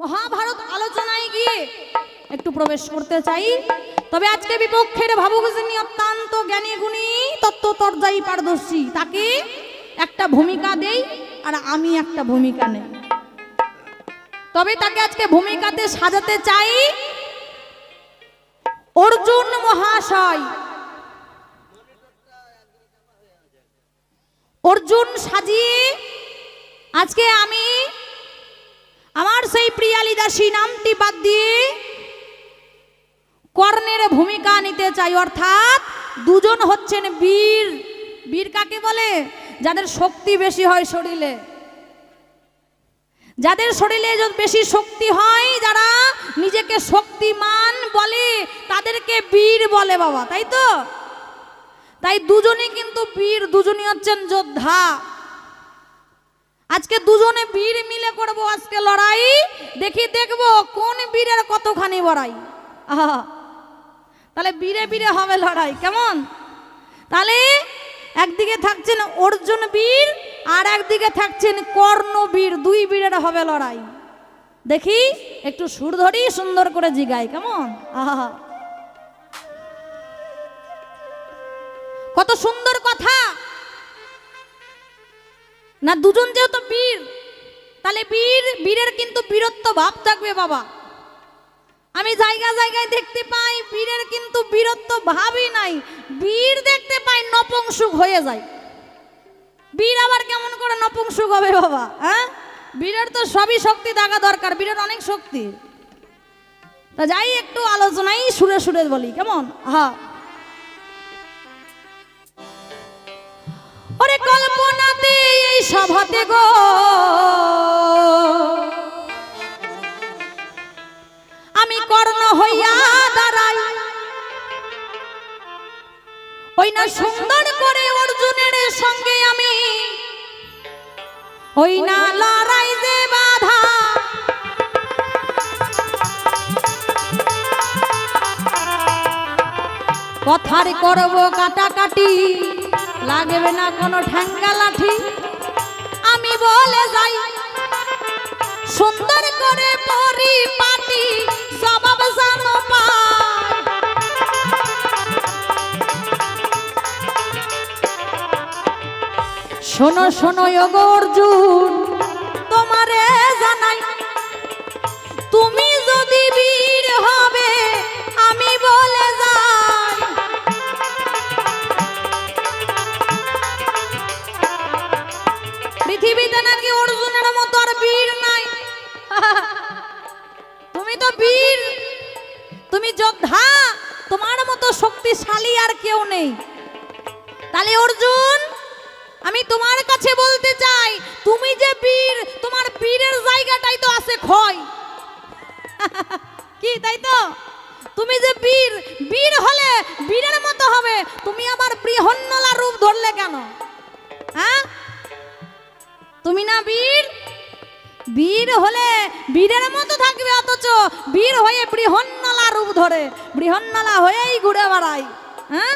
মহাভারত আলোচনায় গিয়ে একটু প্রবেশ করতে চাই। তবে আজকে বিপক্ষের ভাবুক যিনি অত্যন্ত জ্ঞানী গুণী তত্ত্বতর্যায়ী পারদর্শী, তাকে একটা ভূমিকা দেই আর আমি একটা ভূমিকা নেই। তবে তাকে আজকে ভূমিকাতে সাজাতে চাই অর্জুন মহাশয়। অর্জুন সাজিয়ে আজকে আমি আমার সেই প্রিয়ালি দাসী নামটি বাদ দিয়ে কর্ণের ভূমিকা নিতে চাই। অর্থাৎ দুজন হচ্ছেন বীর। বীর কাকে বলে? যাদের শক্তি বেশি হয় শরীরে, যাদের শরীরে বেশি শক্তি হয়, যারা নিজেকে শক্তিমান বলে তাদেরকে বীর বলে বাবা, তাই তো? তাই দুজনই কিন্তু বীর, দুজনই হচ্ছেন যোদ্ধা। আজকে দুজনে বীর মিলে করব আজকে লড়াই। দেখবো কোন বীরের কতখানি বড়াই। তাহলে বীরে বীরে হবে লড়াই, কেমন? তাহলে একদিকে থাকছেন অর্জুন বীর আর একদিকে থাকছেন কর্ণ বীর, দুই বীরের হবে লড়াই। দেখি একটু সুর ধরি, সুন্দর করে জিগাই, কেমন? কত সুন্দর কথা না। দুজন যেহেতু বীর, তাহলে বীরের কিন্তু বীরত্ব ভাব থাকবে বাবা। আমি জায়গায় জায়গায় দেখতে পাই বীরের কিন্তু বীরত্ব ভাবই নাই। বীর দেখতে পাই নপুংসক হয়ে যায়। বীর আবার কেমন করে নপুংসক হবে বাবা? হ্যাঁ, বীরের তো সবই শক্তি থাকা দরকার, বীরের অনেক শক্তি। তা যাই একটু আলোচনাই সুরে সুরে বলি, কেমন? ওরে কল্পনাতে এই সভাতে গো আমি কর্ণ হইয়া দাঁড়াই, ওই না সুন্দর করে অর্জুনের সঙ্গে আমি ওই না লড়াই যে বাধা। কথার করব কাটাকাটি, লাগবে না কোনো ঠ্যাঙ্গা লাঠি। আমি বলে যাই সুন্দর করে পরিপাটি, জবাব জানো পাই। শোনো শোনো ওগো অর্জুন, তোমারে জানাই, তুমি যদি বীর হবে আমি বলে যাই। পৃথিবীতে নাকি অর্জুনের মতো আর বীর নাই। তুমি তো বীর, তুমি যোদ্ধা, তোমার মতো শক্তিশালী আর কেউ নেই। তাহলে অর্জুন, আমি তোমার কাছে বলতে চাই, তুমি যে বীর, তোমার বীরের জায়গাটাই তো আছে ক্ষয়। কি তাই তো? তুমি যে বীর, বীর হলে বীরের মতো হবে, তুমি আবার বৃহন্নলা রূপ ধরলে কেন? হ্যাঁ, তুমি না বীর? বীর হলে বীরের মতো থাকবে, অথচ বীর হয়ে বৃহন্নলা রূপ ধরে, বৃহন্নলা হয়েই ঘুরে বেড়াই। হ্যাঁ,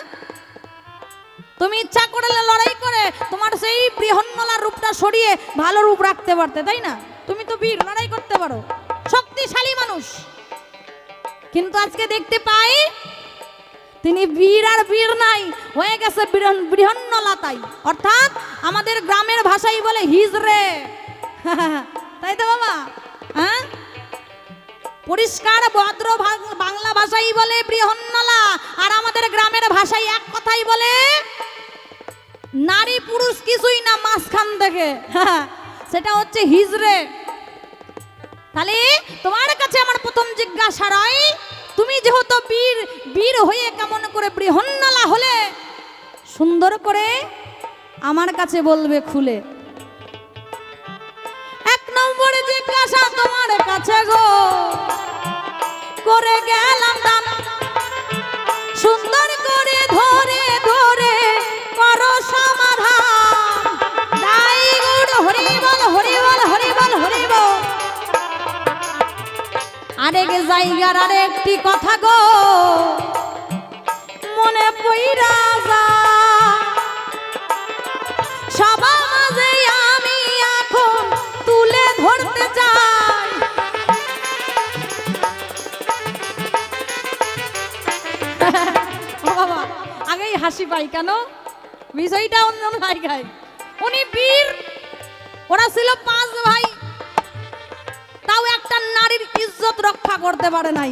তুমি ইচ্ছা করলে লড়াই করে তোমার সেই বৃহন্নলা রূপটা সরিয়ে ভালো রূপ রাখতে পারতে, তাই না? তুমি তো বীর, লড়াই করতে পারো, শক্তিশালী মানুষ। কিন্তু আজকে দেখতে পাই তিনি বীর আর বীর নাই, হয়ে গেছে বৃহন্নলা। তাই অর্থাৎ আমাদের গ্রামের ভাষাই বলে হিজড়ে। তাই তো বাবা? হ্যাঁ, পরিষ্কার ভদ্র বাংলা ভাষাই বলে বৃহন্নলা, আর আমাদের গ্রামের ভাষায় এক কথাই বলে নারী পুরুষ কিছুই না, মাঝখান থেকে সেটা হচ্ছে হিজড়ে। তাহলে তোমার কাছে আমার প্রথম জিজ্ঞাসা রয়, তুমি যেহেতু বীর, বীর হয়ে কেমন করে বৃহন্নলা হলে? সুন্দর করে আমার কাছে বলবে খুলে। এক নম্বরে জিজ্ঞাসা তোমার কাছে গো করে গেলাম দাম, সুন্দর করে ধরে ধরে করো সমাধান। দাই গুড হরি বল হরি বল হরি বল হরি বল। আরেক জায়গার আরেকটি কথা গো মনে পইরা যা, সবার মাঝে আমি এখন তুলে ধরতে চাই। হাসি পাই কেন, বিষয়টা অন্য জায়গায়। উনি বীর, ওরা ছিল 5 ভাই, তাও একটা নারীর ইজ্জত রক্ষা করতে পারে নাই।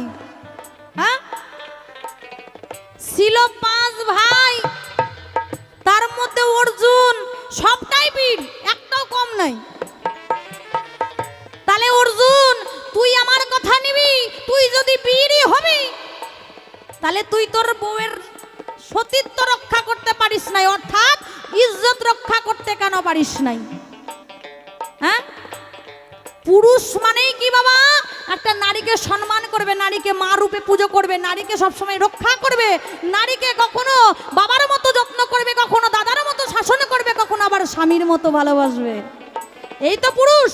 হ্যাঁ, ছিল 5 ভাই, তার মধ্যে অর্জুন সবটাই বীর, একটাও কম নাই। তাহলে অর্জুন তুই আমার কথা নিবি, তুই যদি বীরই হবি তাহলে তুই তোর বউয়ের সতীত্ব রক্ষা করতে পারিস নাই, অর্থাৎ ইজ্জত রক্ষা করতে কেন পারিস নাই? হ্যাঁ, পুরুষ মানেই কি বাবা? একটা নারীকে সম্মান করবে, নারীকে মা রূপে পুজো করবে, নারীকে সবসময় রক্ষা করবে, নারীকে কখনো বাবার মতো যত্ন করবে, কখনো দাদার মতো শাসন করবে, কখনো আবার স্বামীর মতো ভালোবাসবে। এই তো পুরুষ।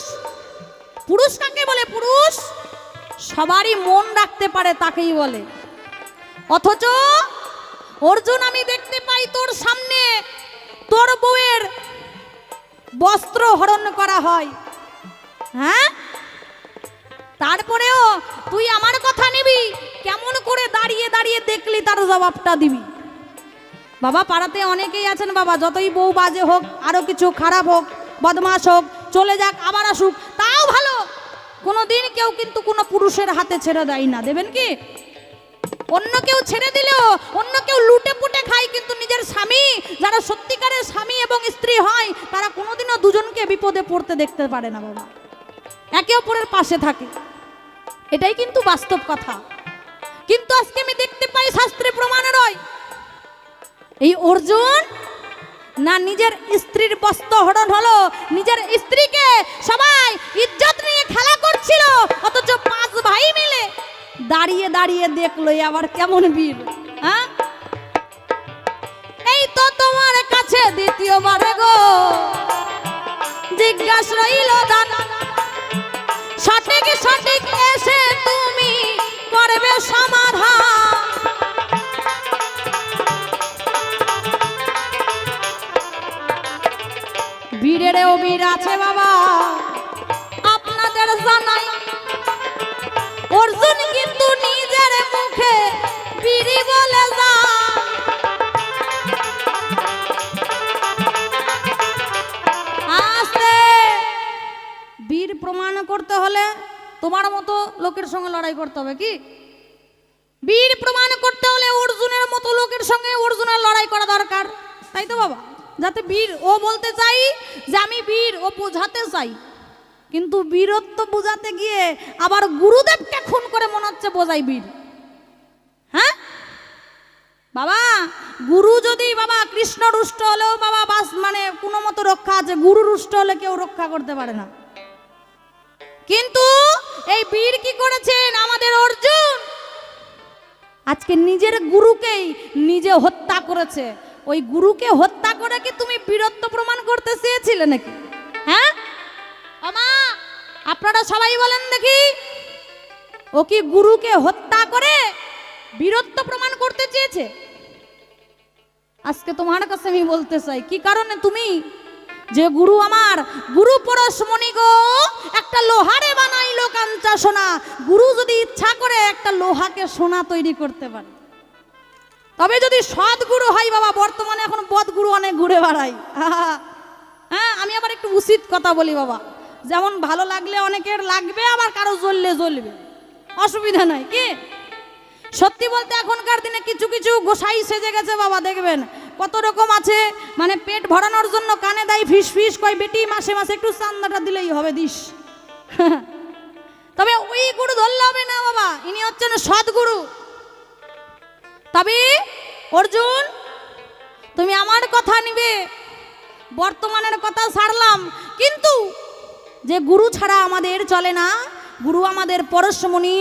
পুরুষ কাকে বলে? পুরুষ সবারই মন রাখতে পারে তাকেই বলে। অথচ অর্জুন, আমি দেখতে পাই তোর সামনে তোর বউয়ের বস্ত্র হরণ করা হয়। হ্যাঁ, তারপরেও তুই আমার কথা নিবি, কেমন করে দাঁড়িয়ে দাঁড়িয়ে দেখলি তার জবাবটা দিবি? বাবা, পাড়াতে অনেকেই আছেন বাবা, যতই বউ বাজে হোক, আরো কিছু খারাপ হোক, বদমাশ হোক, চলে যাক আবার আসুক, তাও ভালো। কোনোদিন কেউ কিন্তু কোনো পুরুষের হাতে ছেড়ে দেয় না। দেবেন কি? অন্য কেউ ছেড়ে দিলেও, অন্য কেউ লুটে পুটে খায়, কিন্তু নিজের স্বামী, যারা সত্যিকারের স্বামী এবং স্ত্রী হয়, তারা কোনোদিনও দুজনকে বিপদে পড়তে দেখতে পারে না বাবা, একে অপরের পাশে থাকে। এটাই কিন্তু বাস্তব কথা। কিন্তু আজকে আমি দেখতে পাই শাস্ত্রে প্রমাণ রয়, এই অর্জুন না নিজের স্ত্রীর বস্ত্র হরণ হলো, নিজের স্ত্রীকে সবাই ইজ্জত নিয়ে খেলা করছিল, অথচ 5 ভাই মিলে দাঁড়িয়ে দাঁড়িয়ে দেখলো আবার কেমন বীর। হ্যাঁ, এই তো তোমার কাছে দ্বিতীয়বার গো জিজ্ঞাসা রইল দান, সঠিক সঠিক এসে তুমি করবে সমাধান। বীরেরও বীর আছে বাবা, আপনাদের জানাই, অর্জুন কিন্তু নিজের মুখে বীরই বলে যায়। আস্তে, বীর প্রমাণ করতে হলে তোমার মতো লোকের সঙ্গে লড়াই করতে হবে। কি বীর প্রমাণ করতে হলে অর্জুনের মতো লোকের সঙ্গে অর্জুনের লড়াই করা দরকার, তাই তো বাবা? যাতে বীর ও বলতে চাই যে আমি বীর, ও বোঝাতে চাই, কিন্তু বীরত্ব বোঝাতে গিয়ে আবার গুরুদেবকে খুন করে মনে হচ্ছে বোঝাই বীর। হ্যাঁ বাবা, গুরু যদি বাবা কৃষ্ণ রুষ্ট হলেও বাবা বাস মানে কোনো মতো রক্ষা আছে, গুরু রুষ্ট হলে কেউ রক্ষা করতে পারে না। কিন্তু এই বীর কি করেছেন আমাদের অর্জুন? আজকে নিজের গুরুকেই নিজে হত্যা করেছে। ওই গুরুকে হত্যা করে কি তুমি বীরত্ব প্রমাণ করতে চেয়েছিলে নাকি? হ্যাঁ আমা, আপনারা সবাই বলেন দেখি, ও কি গুরুকে হত্যা করে বীরত্ব প্রমাণ করতে চেয়েছে? আজকে তোমার কাছে আমি বলতে চাই, কি কারণে তুমি যে গুরু আমার গুরু পরশমণি গো একটা লোহারে বানাইলো কাঞ্চা সোনা, গুরু যদি ইচ্ছা করে একটা লোহাকে সোনা তৈরি করতে পারে, তবে যদি সৎগুরু হয় বাবা, বর্তমানে এখন বদগুরু অনেক ঘুরে বেড়াই। হ্যাঁ, আমি আবার একটু উচিত কথা বলি বাবা, যেমন ভালো লাগলে অনেকের লাগবে, আবার কারো জ্বললে জ্বলবে, অসুবিধা নাই। কি সত্যি বলতে এখনকার দিনে কিছু কিছু গোসাই সেজে গেছে বাবা, দেখবেন কত রকম আছে, মানে পেট ভরানোর জন্য কানে দেয় ফিস ফিস, কয় বেটি মাসে মাসে একটু চান্দাটা দিলেই হবে দিস। তবে ওই গুরু ধরলে হবে না বাবা, ইনি হচ্ছেন সৎগুরু। তবে অর্জুন, তুমি আমার কথা নিবে, বর্তমানের কথা ছাড়লাম, কিন্তু যে গুরু ছাড়া আমাদের চলে না, গুরু আমাদের পরশমণি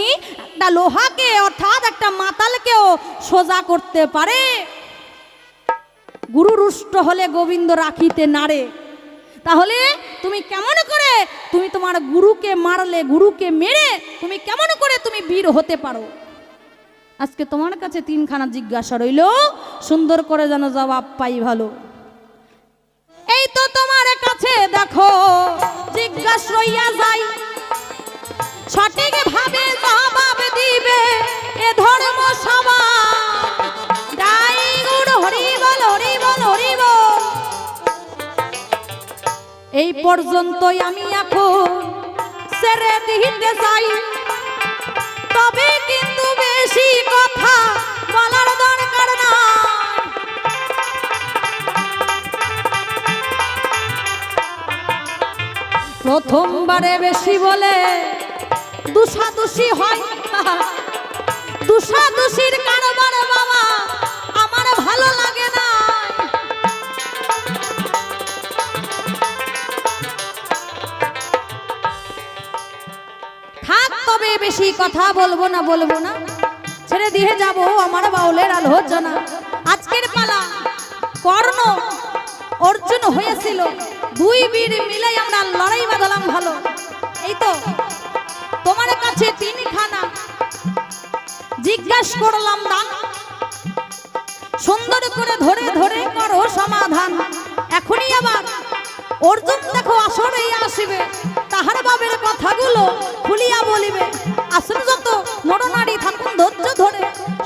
একটা লোহাকে অর্থাৎ একটা মাতালকেও সোজা করতে পারে। গুরু রুষ্ট হলে গোবিন্দ রাখিতে নারে। তাহলে তুমি কেমন করে তুমি তোমার গুরুকে মারলে, গুরুকে মেরে তুমি কেমন করে তুমি বীর হতে পারো? আজকে তোমার কাছে 3খানা জিজ্ঞাসা রইল, সুন্দর করে যেন জবাব পাই ভালো। এই তো তোমার কাছে দেখো জিজ্ঞাসা রইয়া যাই, সঠিক ভাবে জবাব দিবে এ ধর্ম সভা। গাই গুরু হরি বল পর্যন্তই আমি এখন ছেড়ে দিতে চাই, তবে কিন্তু বেশি কথা বলার দরকার নাই। প্রথমবারে বেশি বলে দুষাদুষি হয়, দুষাদুষির কারবার বাবা আমার ভালো লাগে না। থাক তবে বেশি কথা বলবো না, ছেড়ে দিয়ে যাব আমার বাউলের আলোচনা। আজকের পালা কর্ণ অর্জুন হয়েছিল, দুই বীর মিলে আমরা লড়াই বাঁধলাম ভালো। এই তো তোমার কাছে তিনখানা জিজ্ঞাসা করলাম দান, সুন্দর করে ধরে ধরে করো সমাধান। এখনই আবার অর্জুন দেখো আসরে আসিবে, তাহার বাবের কথাগুলো খুলিয়া বলিবে। আসুন যত নরনারী থাকুন ধৈর্য ধরে,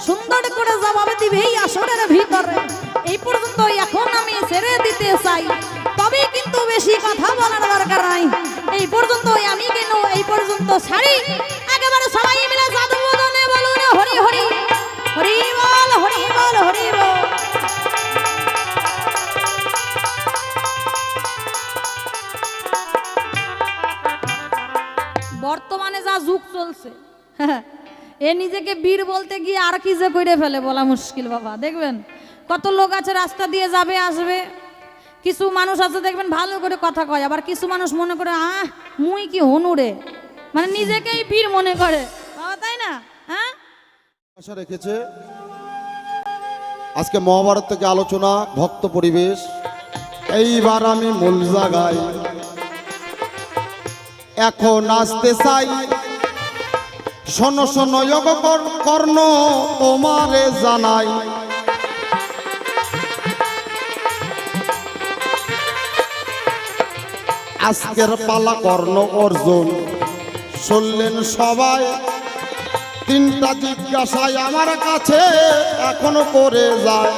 সুন্দর করে জবাব দিবে এই আসরের ভিতরে। এই পর্যন্ত এখন আমি ছেড়ে দিতে চাই, তবে কিন্তু বেশি কথা বলার দরকার নাই। এই পর্যন্ত আমি কেন এই পর্যন্ত ছাড়ি, একেবারে সবাই মিলে জাদু বদনে বলুন হরি হরি হরি বল, হরি বল, হরি বল। বর্তমানে যা যুগ চলছে, এ নিজেকে বীর বলতে গিয়ে আর কি যে করে ফেলে বলা মুশকিল বাবা। দেখবেন কত লোক আছে রাস্তা দিয়ে যাবে আসবে, কিছু মানুষ আছে দেখবেন ভালো করে কথা কয়, আবার কিছু মানুষ মনে করে মুই কি হনুরে, মানে নিজেকেই বীর মনে করে বাবা, তাই না? হ্যাঁ, আশা রেখেছে আজকে মহাভারত থেকে আলোচনা, ভক্ত পরিবেশ। এইবার আমি মূল জায়গায় এখন আসতে চাই। শোনো শোনো কর্ণ তোমারে জানাই, আজকের পালা কর্ণ অর্জুন শুনলেন সবাই। তিনটা জিজ্ঞাসায় আমার কাছে এখনো করে যায়।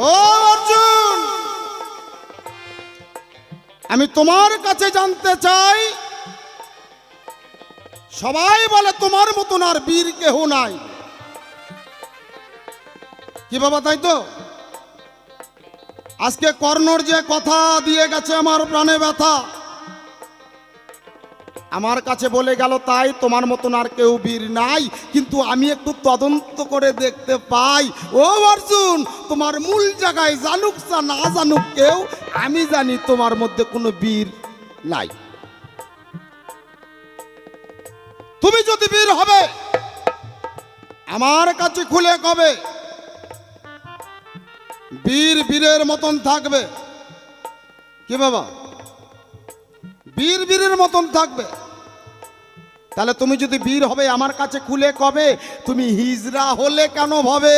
ও অর্জুন, আমি তোমার কাছে জানতে চাই, সবাই বলে তোমার মতন আর বীর কেহ নাই, কি বাবা তাই তো? আজকে কর্ণর যে কথা দিয়ে গেছে আমার প্রাণে ব্যথা, আমার কাছে বলে গেল তাই তোমার মতন আর কেউ বীর নাই। কিন্তু আমি একটু তদন্ত করে দেখতে পাই, ও অর্জুন, তোমার মূল জায়গায় জানুক বা না জানুক কেউ, আমি জানি তোমার মধ্যে কোনো বীর নাই। তুমি যদি বীর হবে আমার কাছে খুলে কবে, বীর বীরের মতন থাকবে, কি বাবা? বীর বীরের মতন থাকবে। তাহলে তুমি যদি বীর হবে আমার কাছে খুলে কবে, তুমি হিজড়া হলে কেন ভাবে?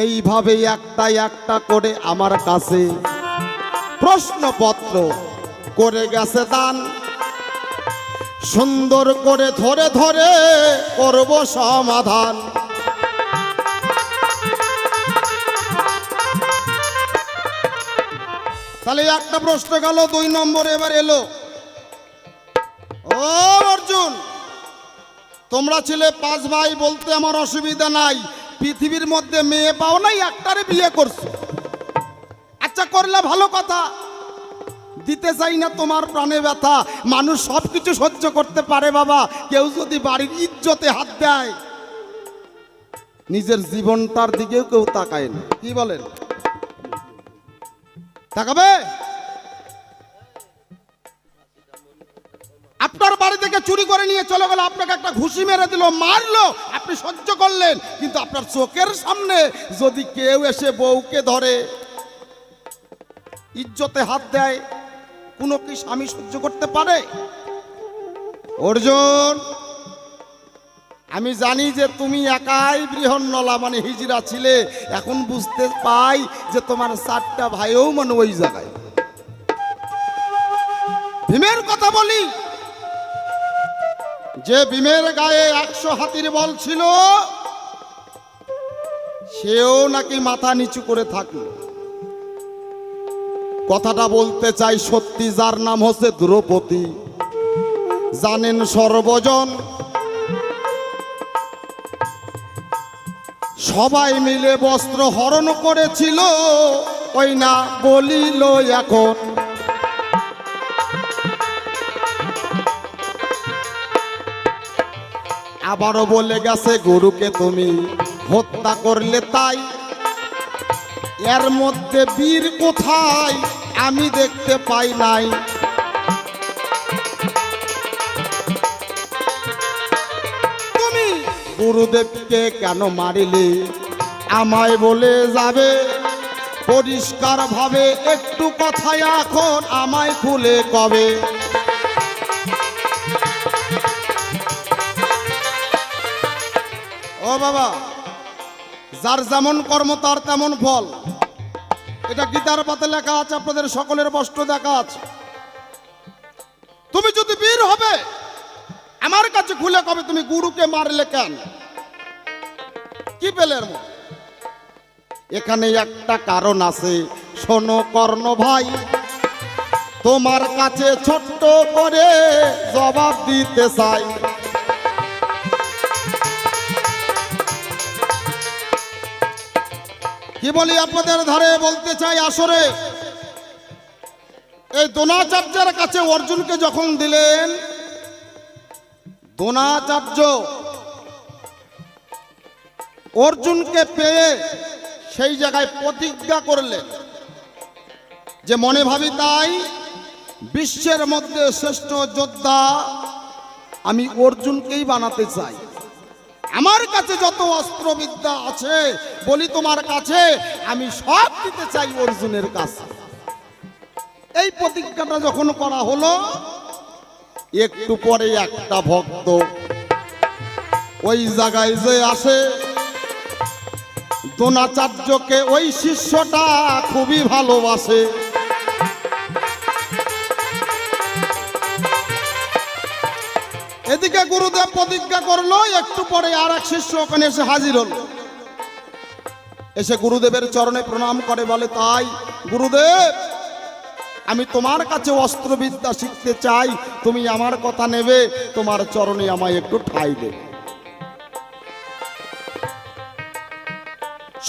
এইভাবে একটা একটা করে আমার কাছে প্রশ্নপত্র করে গেছে দান, সুন্দর করে ধরে ধরে করব সমাধান। তাহলে একটা প্রশ্ন গেল, 2 নম্বরে এবার এলো, ও অর্জুন, তোমরা ছিলে 5 ভাই, বলতে আমার অসুবিধা নাই, পৃথিবীর মধ্যে মেয়ে পাও নাই, একটারে বিয়ে করছো। আচ্ছা করলে ভালো কথা, দিতে চাই না তোমার প্রাণে ব্যথা। মানুষ সব কিছু সহ্য করতে পারে বাবা, কেউ যদি বাড়ির ইজ্জতে হাত দেয়, নিজের জীবনটার দিকেও কেউ তাকায় না, কি বলেন? তাকাবে? আপনার বাড়ি থেকে চুরি করে নিয়ে চলে গেল, আপনাকে একটা ঘুষি মেরে দিল, মারলো, আপনি সহ্য করলেন। কিন্তু আপনার চোখের সামনে যদি কেউ এসে বউকে ধরে, ইজ্জতে হাত দেয়, কোনো কি স্বামী সহ্য করতে পারে? অর্জুন, আমি জানি যে তুমি একাই বৃহন্নলা মানে হিজড়া ছিলে, এখন বুঝতে পাই যে তোমার 4টা ভাইও মানে ওই জায়গায়। ভীমের কথা বলি, যে ভীমের গায়ে 100 হাতির বল ছিল, সেও নাকি মাথা নিচু করে থাকলো। কথাটা বলতে চাই সত্যি, যার নাম হচ্ছে দ্রৌপদী, জানেন সর্বজন। সবাই মিলে বস্ত্র হরণ করেছিল, ওই না বলিল এখন। আবারও বলে গেছে গুরুকে তুমি হত্যা করলে তাই, এর মধ্যে বীর কোথায় আমি দেখতে পাই নাই। তুমি গুরুদেবকে কেন মারিলে আমায় বলে যাবে পরিষ্কার ভাবে, একটু কথায় এখন আমায় খুলে কবে। ও বাবা, যার যেমন কর্ম তার তেমন ফল, এটা গীতার পাতে লেখা আছে, আপনাদের সকলের বস্ত্র দেখা আছে। তুমি যদি বীর হবে আমার কাছে খুলে কবে তুমি গুরুকে মারলে কেন, কি পেলে এর মধ্যে? এখানে একটা কারণ আছে, শোনো কর্ণ ভাই, তোমার কাছে ছোট্ট করে জবাব দিতে চাই। কি বলি আপনাদের ধারে বলতে চাই, আসরে এই দ্রোণাচার্যের কাছে অর্জুনকে যখন দিলেন, দ্রোণাচার্য অর্জুনকে পেয়ে সেই জায়গায় প্রতিজ্ঞা করলেন যে মনে ভাবি তাই, বিশ্বের মধ্যে শ্রেষ্ঠ যোদ্ধা আমি অর্জুনকেই বানাতে চাই। আমার কাছে যত অস্ত্রবিদ্যা আছে বলি তোমার কাছে, আমি সব দিতে চাই অর্জুনের কাছে। এই প্রতিজ্ঞাটা যখন করা হলো, একটু পরে একটা ভক্ত ওই জায়গায় যে আসে, দ্রোণাচার্যকে ওই শিষ্যটা খুবই ভালোবাসে। এদিকে গুরুদেব প্রতিজ্ঞা করলো, একটু পরে আর এক শিষ্য ওখানে এসে হাজির হলো। এসে গুরুদেবের চরণে প্রণাম করে বলে, তাই গুরুদেব, আমি তোমার কাছে অস্ত্রবিদ্যা শিখতে চাই, তুমি আমার কথা নেবে, তোমার চরণে আমায় একটু ঠাঁই দেবে।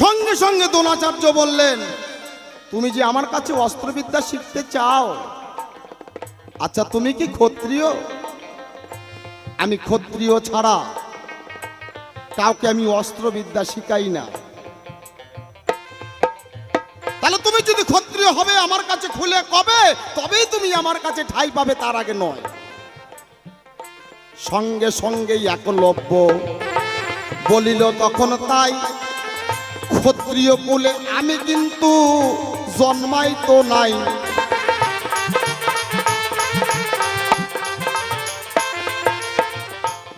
সঙ্গে সঙ্গে দ্রোণাচার্য বললেন, তুমি যে আমার কাছে অস্ত্রবিদ্যা শিখতে চাও, আচ্ছা তুমি কি ক্ষত্রিয়? আমি ক্ষত্রিয় ছাড়া কাউকে আমি অস্ত্রবিদ্যা শিখাই না। তাহলে তুমি যদি ক্ষত্রিয় হবে আমার কাছে খুলে কবে, তবেই তুমি আমার কাছে ঠাঁই পাবে, তার আগে নয়। সঙ্গে সঙ্গেই একলব্য বলিল তখন তাই, ক্ষত্রিয় কুলে আমি কিন্তু জন্মাই তো নাই।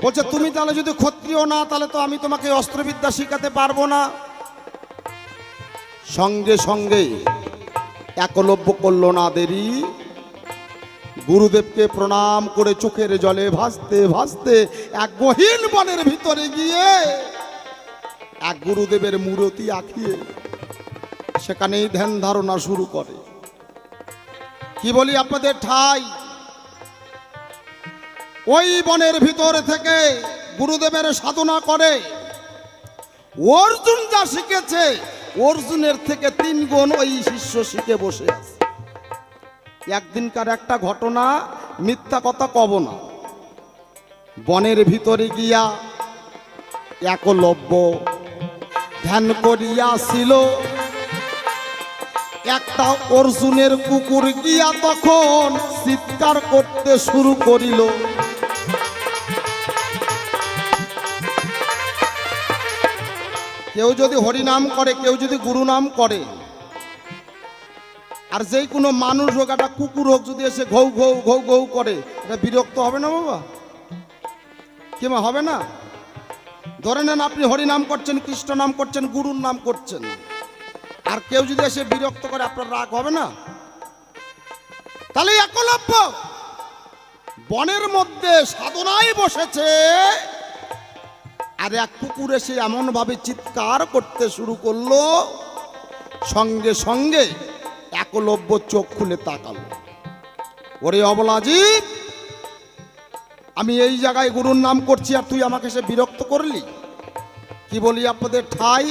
বলছে তুমি তাহলে যদি ক্ষত্রিয় না, তাহলে তো আমি তোমাকে অস্ত্রবিদ্যা শিখাতে পারবো না। সঙ্গে সঙ্গে একলব্য করল না দেরি, গুরুদেবকে প্রণাম করে চোখের জলে ভাসতে ভাসতে এক গহীন বনের ভিতরে গিয়ে এক গুরুদেবের মূর্তি আঁকিয়ে সেখানেই ধ্যান ধারণা শুরু করে। কি বলি আপনাদের ঠাই, ওই বনের ভিতর থেকে গুরুদেবের সাধনা করে। অর্জুন যা শিখেছে, অর্জুনের থেকে 3 গুণ ওই শিষ্য শিখে বসে আছে। একদিনকার একটা ঘটনা, মিথ্যা কথা কব না। বনের ভিতরে গিয়া একলব্য ধ্যান করিয়াছিল, একটা অর্জুনের কুকুর গিয়া তখন চিৎকার করতে শুরু করিল। কেউ যদি হরিনাম করে, কেউ যদি গুরু নাম করে, আর যেই কোনো মানুষ হোক, একটা কুকুর হোক, যদি এসে ঘৌ ঘৌ ঘৌ ঘৌ করে, এটা বিরক্ত হবে না বাবা? কিমা হবে না? ধরে নেন আপনি হরিনাম করছেন, কৃষ্ণ নাম করছেন, গুরুর নাম করছেন, আর কেউ যদি এসে বিরক্ত করে, আপনার রাগ হবে না? তাহলে একলব্য বনের মধ্যে সাধনায় বসেছে, আর এক কুকুর এসে এমনভাবে চিৎকার করতে শুরু করলো, সঙ্গে সঙ্গে একলব্য চোখ খুলে তাকালো। ওরে অবলাজিৎ, আমি এই জায়গায় গুরুর নাম করছি আর তুই আমাকে সে বিরক্ত করলি? কি বলি আপনাদের ঠাই?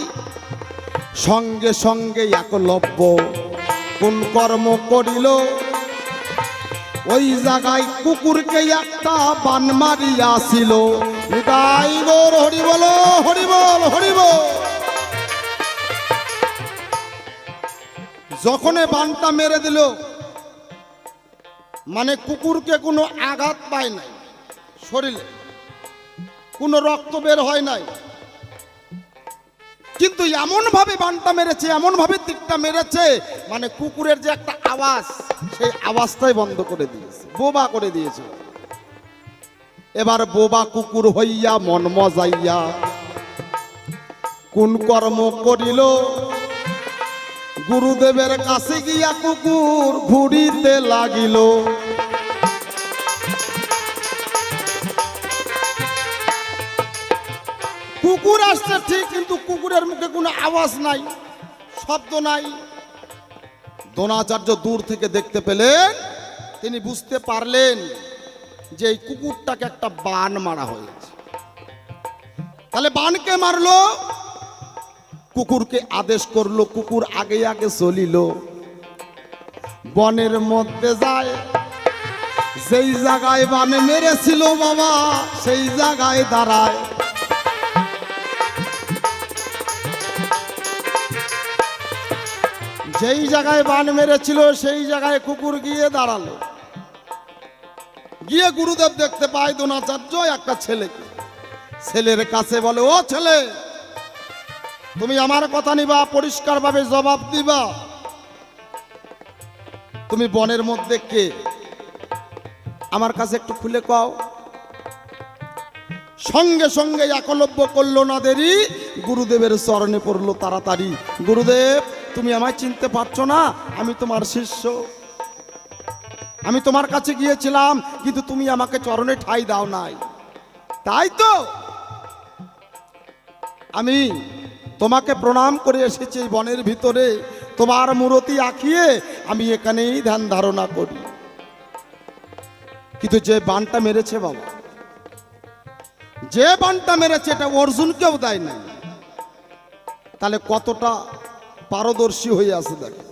সঙ্গে সঙ্গে একলব্য কোন কর্ম করিল, ওই জায়গায় কুকুরকে একটা বান মারিয়াছিল। নিতাই গৌর হরি বল, হরি বল, হরি বল। যখন বানটা মেরে দিল, মানে কুকুরকে কোনো আঘাত পায় নাই, শরীরে কোনো রক্ত বের হয় নাই, কিন্তু এমন ভাবে বানটা মেরেছে, এমন ভাবে তীরটা মেরেছে, মানে কুকুরের যে একটা আওয়াজ, সেই আওয়াজটাই বন্ধ করে দিয়েছে, বোবা করে দিয়েছে। এবার বোবা কুকুর হইয়া মন মজাইয়া কোন কর্ম করিল, গুরুদেবের কাছে গিয়া কুকুর ঘুরিতে লাগিল। কুকুর আসছে ঠিক, কিন্তু কুকুরের মুখে কোনো আওয়াজ নাই, শব্দ নাই। দ্রোণাচার্য দূর থেকে দেখতে পেলেন, তিনি বুঝতে পারলেন যে এই কুকুরটাকে একটা বান মারা হয়েছে। তাহলে বানকে মারলো, কুকুরকে আদেশ করলো, কুকুর আগে আগে চলিল, বনের মধ্যে যায়, সেই জায়গায় বান মেরেছিল বাবা, সেই জায়গায় দাঁড়ায়। যেই জায়গায় বান মেরেছিল সেই জায়গায় কুকুর গিয়ে দাঁড়ালো। গিয়ে গুরুদেব দেখতে পায় দ্রোণাচার্য একটা ছেলেকে। ছেলের কাছে বলে, ও ছেলে, তুমি আমার কথা নিবা, পরিষ্কারভাবে জবাব দিবা, তুমি বনের মধ্যে কে? আমার কাছে একটু খুলে কও। সঙ্গে সঙ্গে একলব্য করলো না দেরি, গুরুদেবের চরণে পড়লো তাড়াতাড়ি। গুরুদেব, তুমি আমায় চিনতে পারছো না? আমি তোমার শিষ্য, আমি তোমার কাছে গিয়েছিলাম, কিন্তু তুমি আমাকে চরণে ঠাঁই দাও নাই। তাই তো আমি তোমাকে প্রণাম করে এসেছি এই বনের ভিতরে, তোমার মূরতি আঁকিয়ে আমি এখানেই ধ্যান ধারণা করি। কিন্তু যে বানটা মেরেছে বাবা, যে বানটা মেরেছে, এটা অর্জুনকেও দেয় নাই। তাহলে কতটা পারদর্শী হয়ে আছে দেখে।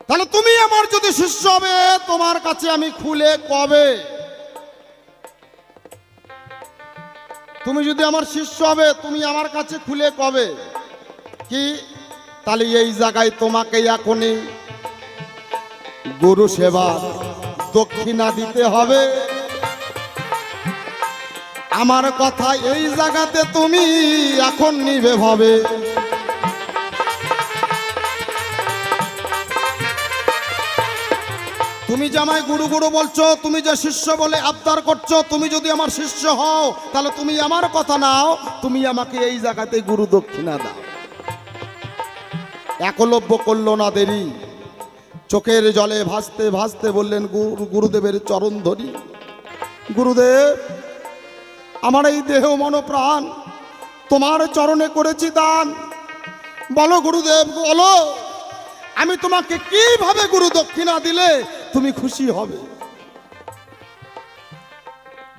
তাহলে তুমি আমার যদি শিষ্য হবে, তোমার কাছে আমি খুলে কবে, তুমি যদি আমার শিষ্য হবে, তুমি আমার কাছে খুলে কবে কি? তাহলে এই জায়গায় তোমাকে এখনই গুরু সেবা দক্ষিণা দিতে হবে। আমার কথা এই জায়গাতে তুমি এখন নিবে ভাবে। তুমি যে আমায় গুরু গুরু বলছো, তুমি যে শিষ্য বলে আবদার করছো, তুমি যদি আমার শিষ্য হও, তাহলে তুমি আমার কথা নাও, তুমি আমাকে এই জায়গাতে গুরু দক্ষিণা দাও। একলব্য করলো না দেরি, চোখের জলে ভাসতে ভাসতে বললেন গুরুদেবের চরণ ধরি। গুরুদেব, আমার এই দেহ মন প্রাণ তোমার চরণে করেছি দান। বলো গুরুদেব, বলো, আমি তোমাকে কিভাবে গুরু দক্ষিণা দিলে তুমি খুশি হবে?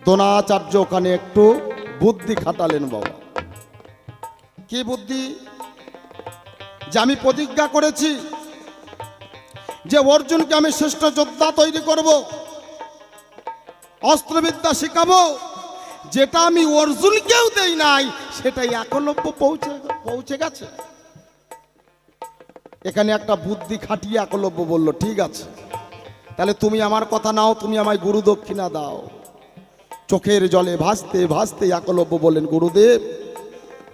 দ্রোণাচার্য ওখানে একটু বুদ্ধি খাটালেন বাবা। কি বুদ্ধি? যে আমি প্রতিজ্ঞা করেছি যে অর্জুনকে আমি শ্রেষ্ঠ যোদ্ধা তৈরি করব, অস্ত্রবিদ্যা শিখাবো, যেটা আমি অর্জুনকেও দেই নাই সেটাই একলব্য পৌঁছে গেছে। এখানে একটা বুদ্ধি খাটিয়ে একলব্য বলল, ঠিক আছে, তাহলে তুমি আমার কথা নাও, তুমি আমায় গুরু দক্ষিণা দাও। চোখের জলে ভাসতে ভাসতে একলব্য বলেন, গুরুদেব,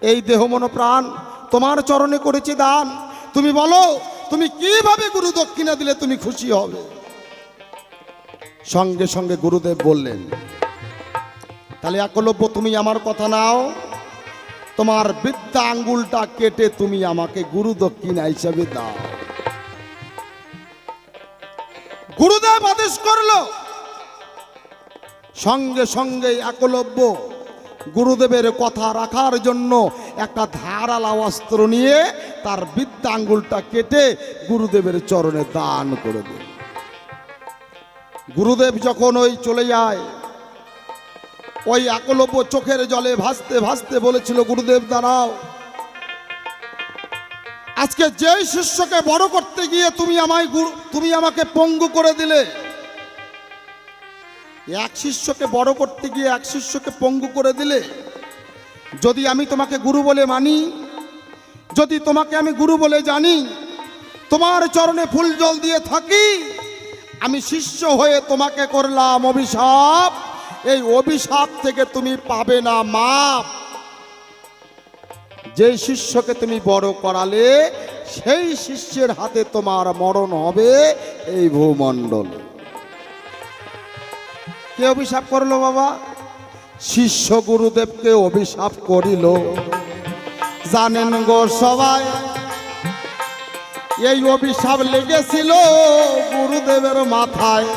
এই দেহ মন প্রাণ তোমার চরণে করেছি দান, তুমি বলো তুমি কিভাবে গুরু দক্ষিণা দিলে তুমি খুশি হবে? সঙ্গে সঙ্গে গুরুদেব বললেন, তাহলে একলব্য তুমি আমার কথা নাও, তোমার বৃদ্ধা আঙ্গুলটা কেটে তুমি আমাকে গুরু দক্ষিণা হিসেবে দাও। গুরুদেব আদেশ করলো। সঙ্গে সঙ্গে একলব্য গুরুদেবের কথা রাখার জন্য একটা ধারালো অস্ত্র নিয়ে তার বৃদ্ধ আঙ্গুলটা কেটে গুরুদেবের চরণে দান করে দেন। গুরুদেব যখন ওই চলে যায়, ওই একলব্য চোখের জলে ভাসতে ভাসতে বলেছিল, গুরুদেব দাঁড়াও, আজকে যেই শিষ্যকে বড় করতে গিয়ে তুমি আমাকে পঙ্গু করে দিলে, এক শিষ্যকে বড় করতে গিয়ে এক শিষ্যকে পঙ্গু করে দিলে, যদি আমি তোমাকে গুরু বলে মানি, যদি তোমাকে আমি গুরু বলে জানি, তোমার চরণে ফুল জল দিয়ে থাকি, আমি শিষ্য হয়ে তোমাকে করলাম অভিশাপ, এই অভিশাপ থেকে তুমি পাবে না মাপ। যে শিষ্যকে তুমি বড় করালে সেই শিষ্যের হাতে তোমার মরণ হবে এই ভূমণ্ডলে। কে অভিশাপ করলো বাবা? শিষ্য গুরুদেবকে অভিশাপ করিল। জানেন গো সবাই, এই অভিশাপ লেগেছিল গুরুদেবের মাথায়।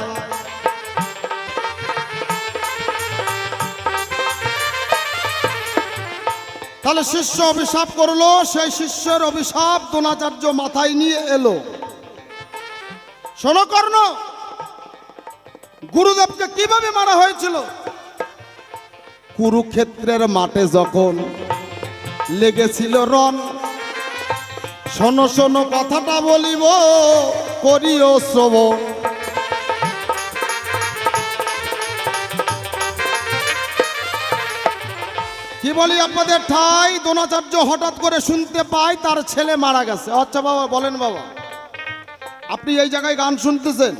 তাহলে শিষ্য অভিশাপ করলো, সেই শিষ্যের অভিশাপ দ্রোণাচার্য মাথায় নিয়ে এলো। শোনো কর্ণ, গুরুদেবকে কিভাবে মারা হয়েছিল? কুরুক্ষেত্রের মাঠে যখন লেগেছিল রণ, শোনো শোনো কথাটা বলিব, করিও শ্রবণ। কি বলি আপনাদের ঠাই, দ্রোণাচার্য হঠাৎ করে শুনতে পায় তার ছেলে মারা গেছে। আচ্ছা বাবা বলেন, বাবা আপনি এই জায়গায় গান শুনতেছেন,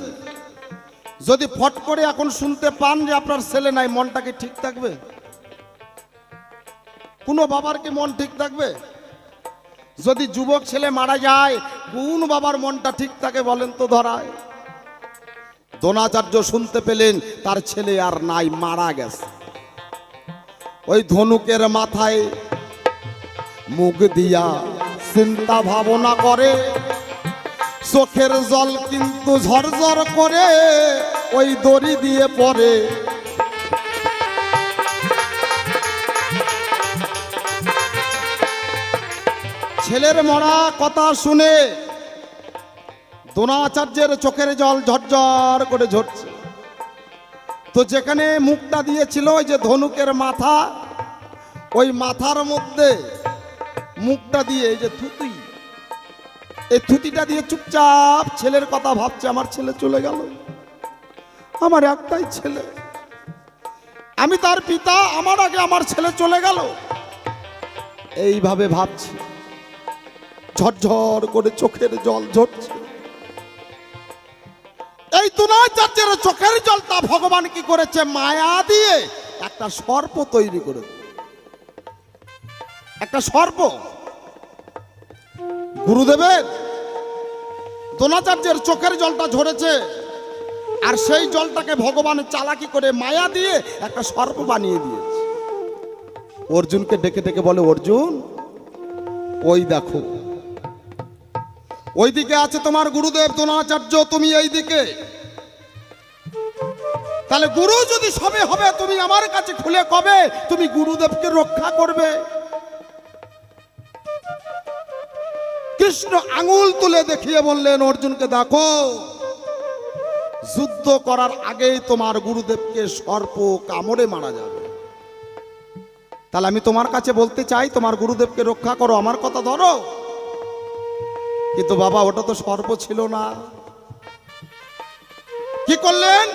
যদি ফট করে এখন শুনতে পান যে আপনার ছেলে নাই, মনটা কি ঠিক থাকবে? কোনো বাবার কি মন ঠিক থাকবে? যদি যুবক ছেলে মারা যায়, কোন বাবার মনটা ঠিক থাকে বলেন তো ধরায়? দ্রোণাচার্য শুনতে পেলেন তার ছেলে আর নাই, মারা গেছে। ওই ধনুকের মাথায় মুখ দিয়া চিন্তা ভাবনা করে, চোখের জল কিন্তু ঝরঝর করে ওই দড়ি দিয়ে পড়ে। ছেলের মরা কথা শুনে দ্রোণাচার্যের চোখের জল ঝরঝর করে ঝরছে। তো যেখানে মুখটা দিয়েছিল ওই যে ধনুকের মাথা, ওই মাথার মধ্যে মুখটা দিয়ে এই যে থুতি, এই থুতিটা দিয়ে চুপচাপ ছেলের কথা ভাবছে। আমার ছেলে চলে গেল, আমার একটাই ছেলে, আমি তার পিতা, আমার আগে আমার ছেলে চলে গেল, এইভাবে ভাবছি। ঝরঝর করে চোখের জল ঝরছে। এই দ্রোণাচার্যের চোখের জলটা ভগবান কি করেছে? মায়া দিয়ে একটা সর্প তৈরি করে, একটা সর্প। গুরুদেবের দ্রোণাচার্যের চোখের জলটা ঝরেছে, আর সেই জলটাকে ভগবান চালাকি করে মায়া দিয়ে একটা সর্প বানিয়ে দিয়েছে। অর্জুনকে ডেকে ডেকে বলে, অর্জুন ওই দেখো, ওইদিকে আছে তোমার গুরুদেব দ্রোণাচার্য, তুমি এই দিকে। তাহলে গুরু যদি সবে হবে, তুমি আমার কাছে খুলে কবে তুমি গুরুদেবকে রক্ষা করবে? কৃষ্ণ আঙুল তুলে দেখিয়ে বললেন অর্জুনকে, দেখো যুদ্ধ করার আগেই তোমার গুরুদেবকে সর্প কামড়ে মারা যাবে। তাহলে আমি তোমার কাছে বলতে চাই, তোমার গুরুদেবকে রক্ষা করো, আমার কথা ধরো। কিন্তু বাবা ওটা তো সর্প ছিল না। কি করলেন?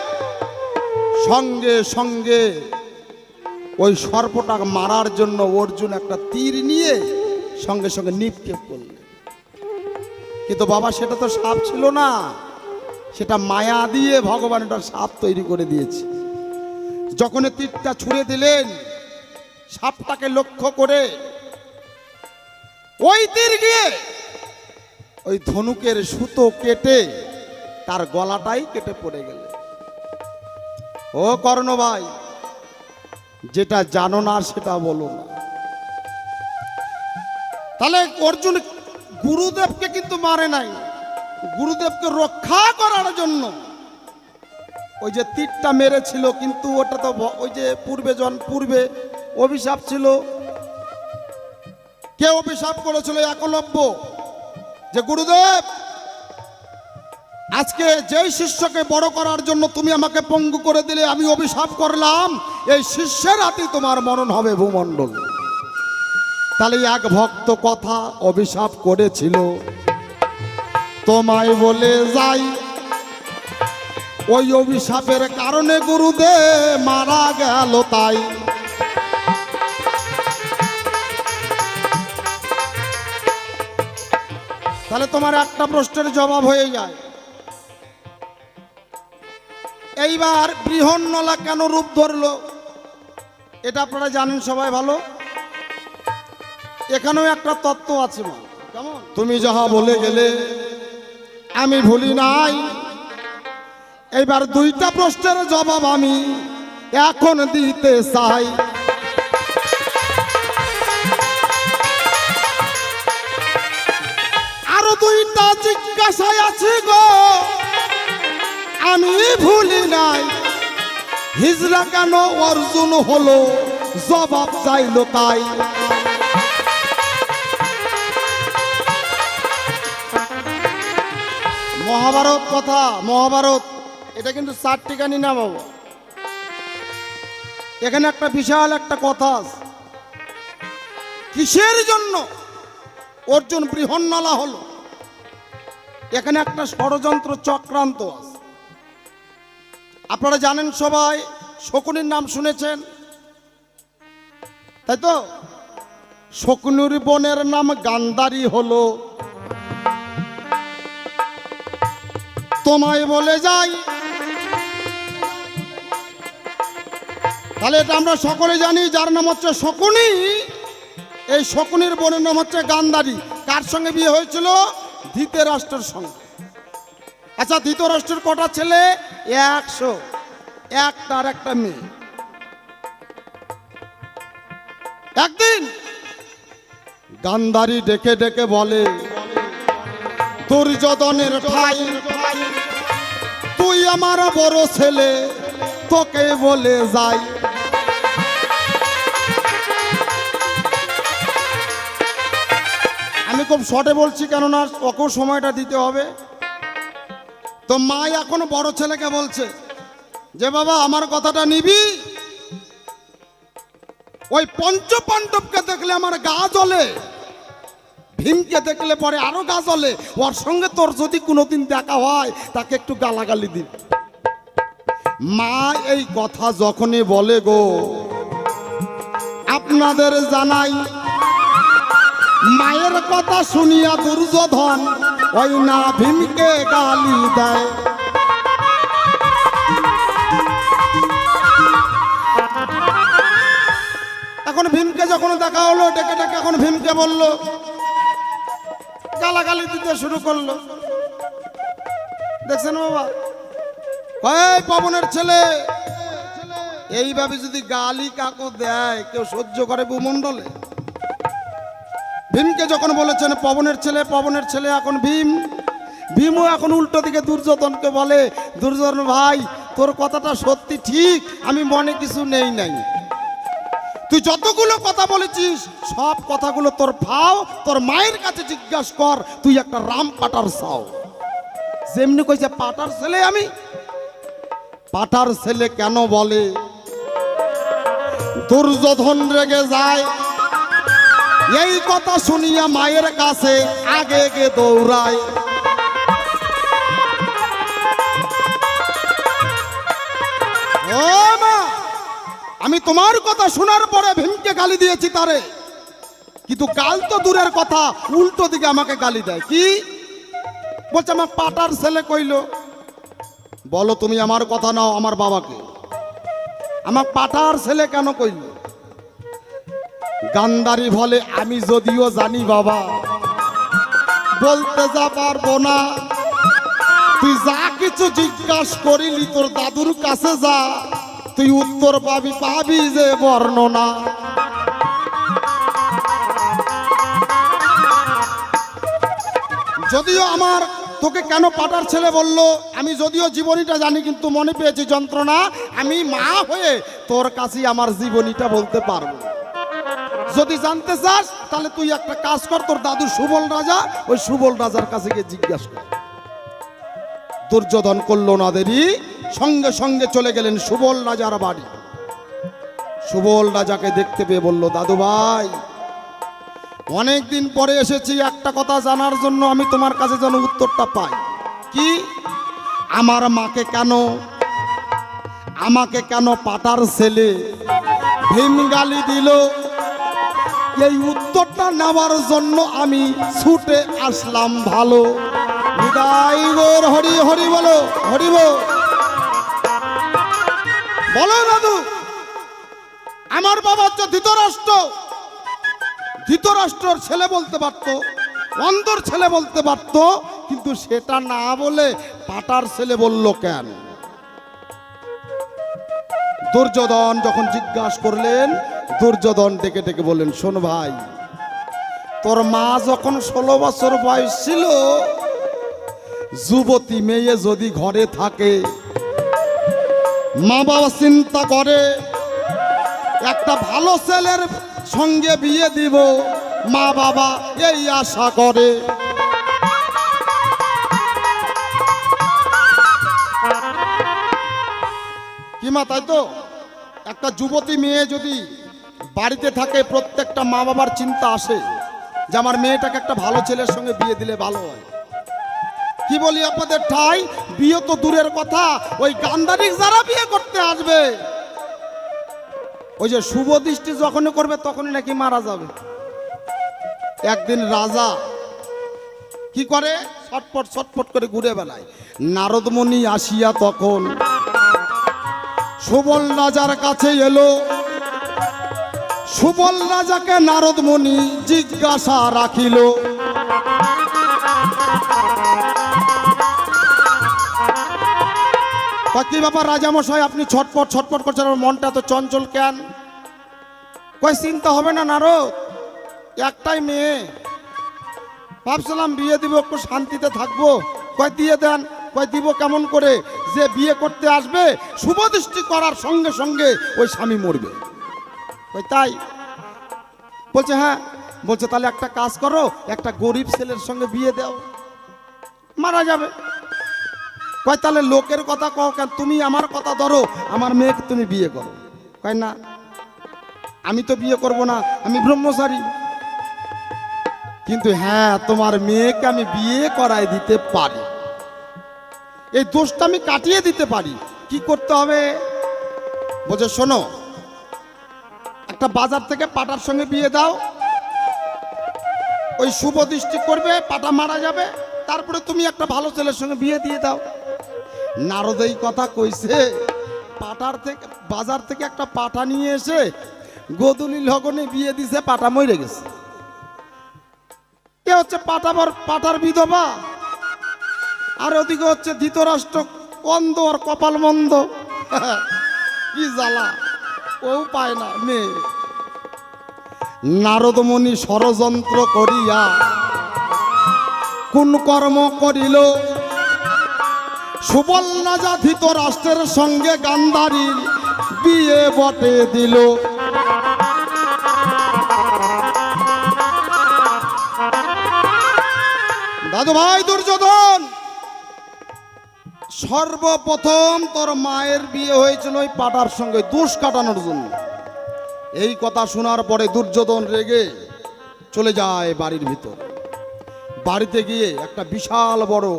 সঙ্গে সঙ্গে ওই সর্পটা মারার জন্য অর্জুন একটা তীর নিয়ে সঙ্গে সঙ্গে নিক্ষেপ করলেন। কিন্তু বাবা সেটা তো সাপ ছিল না, সেটা মায়া দিয়ে ভগবান এটা সাপ তৈরি করে দিয়েছে। যখন তীরটা ছুঁড়ে দিলেন, সাপটাকে লক্ষ্য করে ওই তীর গিয়ে ওই ধনুকের সুতো কেটে তার গলাটাই কেটে পড়ে গেল। ও কর্ণ ভাই, যেটা জানো না সেটা বলো না। তাহলে অর্জুন গুরুদেবকে কিন্তু মারে নাই, গুরুদেবকে রক্ষা করার জন্য ওই যে তীরটা মেরেছিল, কিন্তু ওটা তো ওই যে পূর্বে অভিশাপ ছিল। কে অভিশাপ করেছিল? একলব্য। যে গুরুদেব, আজকে যেই শিষ্যকে বড় করার জন্য তুমি আমাকে পঙ্গু করে দিলে, আমি অভিশাপ করলাম এই শিষ্যের হাতে তোমার মরণ হবে ভূমণ্ডল। তাহলে এক ভক্ত কথা অভিশাপ করেছিল, তোমায় বলে যাই ওই অভিশাপের কারণে গুরুদেব মারা গেল। তাই তাহলে তোমার একটা প্রশ্নের জবাব হয়ে যায়। এইবার বৃহন্নলা কেন রূপ ধরলো এটা আপনারা জানেন সবাই ভালো। এখানেও একটা তত্ত্ব আছে। মা কেমন? তুমি যাহা বলে গেলে আমি ভুলি নাই। এইবার দুইটা প্রশ্নের জবাব আমি এখন দিতে চাই। আরো দুইটা জিজ্ঞাসায় আছে গো, আমি ভুলি নাই। হিজরা কেন অর্জুন হলো, জবাব চাইলো তাই। মহাভারত কথা, মহাভারত এটা কিন্তু 4টি কানি না বাবা। এখানে একটা বিশাল একটা কথা আছে। কিসের জন্য অর্জুন বৃহন্নলা হলো, এখানে একটা ষড়যন্ত্র চক্রান্ত আছে। আপনারা জানেন সবাই, শকুনির নাম শুনেছেন তাই তো? শকুনির বোনের নাম গান্ধারী হলো। তোমায় বলে যাই, তাহলে এটা আমরা সকলে জানি, যার নাম হচ্ছে শকুনি, এই শকুনির বোনের নাম হচ্ছে গান্ধারী। কার সঙ্গে বিয়ে হয়েছিল? ধৃতরাষ্ট্রের সঙ্গে। আচ্ছা, ধৃতরাষ্ট্রের কটা ছেলে? 100, একটার একটা মেয়ে। একদিন গান্ধারী ডেকে ডেকে বলে, দুর্যোধনের ঠাই তুই আমার বড় ছেলে, তোকে বলে যাই। আমি খুব শর্টে বলছি, কেননা ওকেও সময়টা দিতে হবে। তো মা এখন বড় ছেলেকে বলছে যে বাবা আমার কথাটা নিবি। ওই পঞ্চপাণ্ডবকে দেখলে আমার গা জ্বলে, ভীমকে দেখলে পরে আরো গা জ্বলে। ওর সঙ্গে তোর যদি কোনোদিন দেখা হয় তাকে একটু গালাগালি দিবি। মা এই কথা যখনই বলে গো, আপনাদের জানাই মায়ের কথা শুনিয়া দুর্যোধন ওই না ভীমকে গালি দেয়। এখন ভীমকে যখন দেখা হলো, ডেকে ডেকে এখন ভীমকে বলল, গালাগালি দিতে শুরু করলো। দেখছেন বাবা, এই পবনের ছেলে, এইভাবে যদি গালি কাকু দেয় কেউ সহ্য করে ভূমণ্ডলে? ভীমকে যখন বলেছেন পবনের ছেলে, পবনের ছেলে এখন ভীম। ভীমও এখন উল্টো দিকে দুর্যোধনকে বলে, দুর্যোধন ভাই তোর কথাটা সত্যি ঠিক, আমি মনে কিছু নেই নাই। তুই যতগুলো কথা বলেছিস সব কথাগুলো তোর ভাও, তোর মায়ের কাছে জিজ্ঞাসা কর, তুই একটা রাম পাটার চাও। যেমনি কইছে পাটার ছেলে, আমি পাটার ছেলে কেন বলে? দুর্যোধন রেগে যায়, এই কথা শুনিয়া মায়ের কাছে আগে আগে দৌড়ায়। ও মা, আমি তোমার কথা শোনার পরে ভীমকে গালি দিয়েছি তারে, কিন্তু গাল তো দূরের কথা, উল্টো দিকে আমাকে গালি দেয়। কি বলছে? আমার পাটার ছেলে কইলো। বলো তুমি আমার কথা নাও, আমার বাবাকে আমার পাটার ছেলে কেন কইল? গান্ধারী বলে, আমি যদিও জানি বাবা, বলতে যা পারবো না। তুই যা কিছু জিজ্ঞাসা করিলি তোর দাদুর কাছে যা, তুই উত্তর পাবি, পাবি যে বর্ণনা। যদিও আমার তোকে কেন পাটার ছেলে বললো, আমি যদিও জীবনীটা জানি কিন্তু মনে পেয়েছি যন্ত্রণা, আমি মা হয়ে তোর কাছে আমার জীবনীটা বলতে পারবো। যদি জানতে চাস তাহলে তুই একটা কাজ কর, তোর দাদু সুবল রাজা, ওই সুবল রাজার কাছে গিয়ে জিজ্ঞাসা কর। দুর্যোধন করলো না দেরি, সঙ্গে সঙ্গে চলে গেলেন সুবল রাজার বাড়ি। সুবল রাজাকে দেখতে পেয়ে বলল, দাদু ভাই, অনেকদিন পরে এসেছি একটা কথা জানার জন্য, আমি তোমার কাছে যেন উত্তরটা পাই। কি? আমাকে কেন পাটার ছেলে ভীম গালি দিল, এই উত্তরটা নেওয়ার জন্য আমি ছুটে আসলাম। ভালো নিতাই গৌর হরি হরি বলো, হরি বলো দাদু। আমার বাবা হচ্ছে ধৃতরাষ্ট্রর ছেলে বলতে পারত, অন্ধর ছেলে বলতে পারত, কিন্তু সেটা না বলে পাটার ছেলে বলল কেন? দুর্যোধন যখন জিজ্ঞাসা করলেন, দুর্যোধন ডেকে ডেকে বললেন, শোন ভাই, তোর মা যখন 16 বছর বয়স ছিল, যুবতী মেয়ে যদি ঘরে থাকে, মা বাবা চিন্তা করে একটা ভালো ছেলের সঙ্গে বিয়ে দিব, মা বাবা এই আশা করে। কি মা, তাই তো? একটা যুবতী মেয়ে যদি বাড়িতে থাকে, প্রত্যেকটা মা বাবার চিন্তা আসে যে আমার মেয়েটাকে একটা ভালো ছেলের সঙ্গে বিয়ে দিলে ভালো হয়। কি বলি আপনাদের ঠাই, বিয়ে তো দূরের কথা, ওই গান্ধারিক যারা বিয়ে করতে আসবে, ওই যে শুভ দৃষ্টি যখনই করবে তখনই নাকি মারা যাবে। একদিন রাজা কি করে, ছটফট করে ঘুরে বেড়ায়। নারদমণি আসিয়া তখন সুবল রাজার কাছে এলো। সুবল রাজাকে নারদমণি জিজ্ঞাসা রাখিল, কি ব্যাপার রাজামশাই, আপনি ছটফট করছেন, আমার মনটা তো চঞ্চল কেন? কই চিন্তা হবে না নারদ, একটাই মেয়ে, ভাবছিলাম বিয়ে দিব, একটু শান্তিতে থাকবো। কয় দিয়ে দেন। কয় দিব কেমন করে, যে বিয়ে করতে আসবে শুভদৃষ্টি করার সঙ্গে সঙ্গে ওই স্বামী মরবে। কয় তাই? বলছে হ্যাঁ। বলছে তাহলে একটা কাজ করো, একটা গরিব ছেলের সঙ্গে বিয়ে দাও, মারা যাবে। কয় তাহলে লোকের কথা কও কেন, তুমি আমার কথা ধরো, আমার মেয়েকে তুমি বিয়ে করো। কয় না, আমি তো বিয়ে করব না, আমি ব্রহ্মচারী। কিন্তু হ্যাঁ, তোমার মেয়েকে আমি বিয়ে করাই দিতে পারি, এই দোষটা আমি কাটিয়ে দিতে পারি। কি করতে হবে? বলছে শোনো, একটা বাজার থেকে পাটার সঙ্গে বিয়ে দাও, ওই শুভ দৃষ্টি করবে, পাটা মারা যাবে, তারপরে তুমি একটা ভালো ছেলের সঙ্গে বিয়ে দিয়ে দাও। নারদ এই কথা কইছে, বাজার থেকে একটা পাটা নিয়ে এসে গোধূলি লগনে বিয়ে দিছে, পাটা মরে গেছে। এ হচ্ছে পাটার বিধবা, আর ওদিকে হচ্ছে ধৃতরাষ্ট্র অন্ধ আর কপাল মন্দ। কি জ্বালা, ও পায় না মেয়ে। নারদমণি ষড়যন্ত্র করিয়া কোন কর্ম করিল, সুবল রাজা ধৃতরাষ্ট্রের সঙ্গে গান্ধারীর বিয়ে বটে দিল। দাদু ভাই দুর্যোধন, সর্বপ্রথম তোর মায়ের বিয়ে হয়েছিল ওই পাটার সঙ্গে, দোষ কাটানোর জন্য। এই কথা শোনার পরে দুর্যোধন রেগে চলে যায় বাড়ির ভিতর। বাড়িতে গিয়ে একটা বিশাল বড়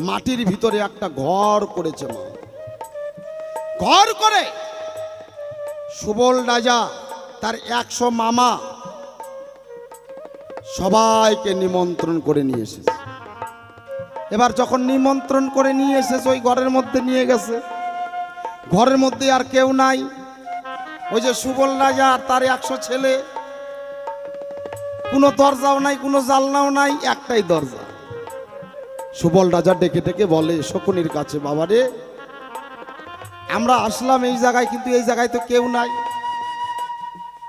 মাটির ভিতরে একটা ঘর করেছে মা। ঘর করে সুবল রাজা তার 100 মামা সবাইকে নিমন্ত্রণ করে নিয়ে এসেছে। এবার যখন নিমন্ত্রণ করে নিয়ে এসেছে, ওই ঘরের মধ্যে নিয়ে গেছে, ঘরের মধ্যে আর কেউ নাই। ওই যে সুবল রাজা আর তার 100 ছেলে, কোনো দরজাও নাই, কোনো জানলাও নাই, একটাই দরজা। সুবল রাজা ডেকে ডেকে বলে শকুনির কাছে, বাবারে আমরা আসলাম এই জায়গায়, কিন্তু এই জায়গায় তো কেউ নাই,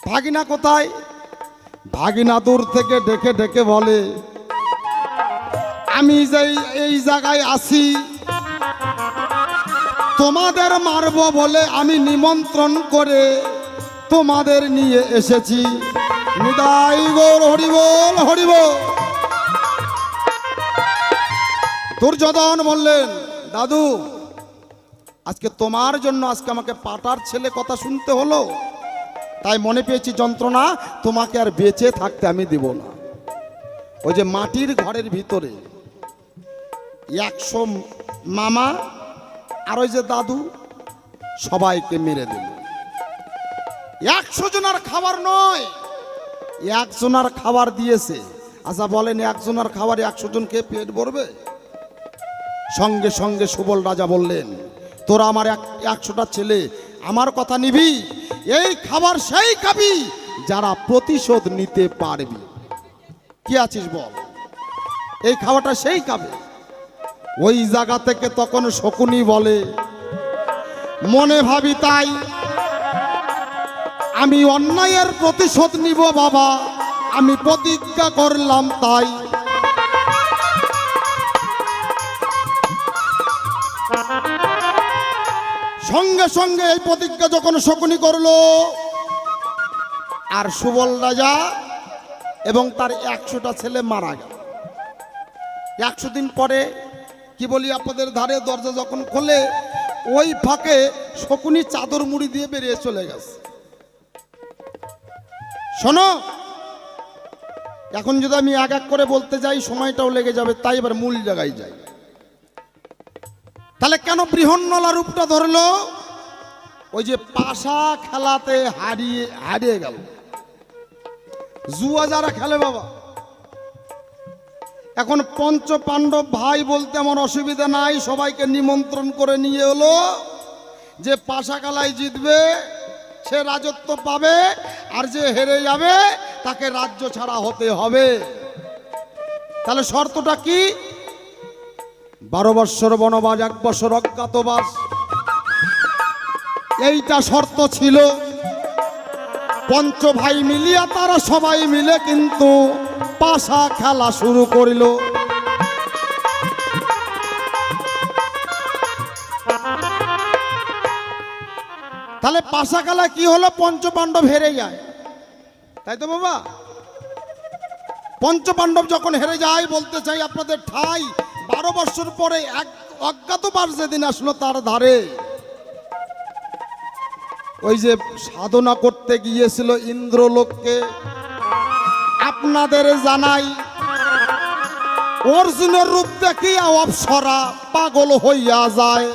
ভাগিনা কোথায়? ভাগিনা দূর থেকে ডেকে ডেকে বলে আমি যে এই জায়গায় আছি তোমাদের মারবো বলে আমি নিমন্ত্রণ করে তোমাদের নিয়ে এসেছি। নিতাই গৌর হরিবোল হরিবোল। দুর্যোধন বললেন, দাদু আজকে তোমার জন্য আজকে আমাকে পাটার ছেলে কথা শুনতে হলো, তাই মনে পেয়েছি যন্ত্রণা, তোমাকে আর বেঁচে থাকতে আমি দেব না। ওই যে মাটির ঘরের ভিতরে 100 মামা আর ওই যে দাদু সবাইকে মেরে দিল। 100 জনের খাবার নয়, 1 জনের খাবার দিয়েছে। আচ্ছা বলেন 1 জনের খাবার 100 জনকে পেট ভরবে? সঙ্গে সঙ্গে সুবল রাজা বললেন, তোরা আমার 100টা ছেলে আমার কথা নিবি, এই খাবার সেই খাবি যারা প্রতিশোধ নিতে পারবি। কি আছিস বল, এই খাবারটা সেই খাবে। ওই জায়গা থেকে তখন শকুনি বলে, মনে ভাবি তাই, আমি অন্যায়ের প্রতিশোধ নিব বাবা, আমি প্রতিজ্ঞা করলাম তাই। সঙ্গে সঙ্গে এই প্রতিজ্ঞা যখন শকুনি করলো, আর সুবল রাজা এবং তার 100টা ছেলে মারা গেল। 100 দিন পরে কি বলি আপনাদের, ধারে দরজা যখন খোলে ওই ফাঁকে শকুনি চাদর মুড়ি দিয়ে বেরিয়ে চলে গেছে। শোনো, এখন যদি আমি এক এক করে বলতে যাই সময়টাও লেগে যাবে, তাই এবার মূল জায়গায় যাই। তাহলে কেন বৃহন্নলা রূপটা ধরলো? ওই যে পাশা খেলাতে হারিয়ে গেল। জুয়া যারা খেলে বাবা, এখন পঞ্চ পাণ্ডব ভাই বলতে আমার অসুবিধা নাই, সবাইকে নিমন্ত্রণ করে নিয়ে এলো যে পাশা খেলায় জিতবে সে রাজত্ব পাবে, আর যে হেরে যাবে তাকে রাজ্য ছাড়া হতে হবে। তাহলে শর্তটা কি? 12 বৎসর বনবাস, 1 বৎসর অজ্ঞাতবাস, এইটা শর্ত ছিল। পঞ্চ ভাই মিলিয়া তারা সবাই মিলে কিন্তু পাশা খেলা শুরু করিল। তাহলে পাশা খেলা কি হলো? পঞ্চ পাণ্ডব হেরে যায়, তাই তো বাবা? পঞ্চ পাণ্ডব যখন হেরে যায়, বলতে চাই আপনাদের ঠাই 12 বৎসর পরে এক অজ্ঞাতবাস যেদিন আসলো তার ধারে, ওই যে সাধনা করতে গিয়েছিল ইন্দ্রলোককে, আপনাদের জানাই অর্জুনের রূপ দেখিয়া অপ্সরা পাগল হইয়া যায়।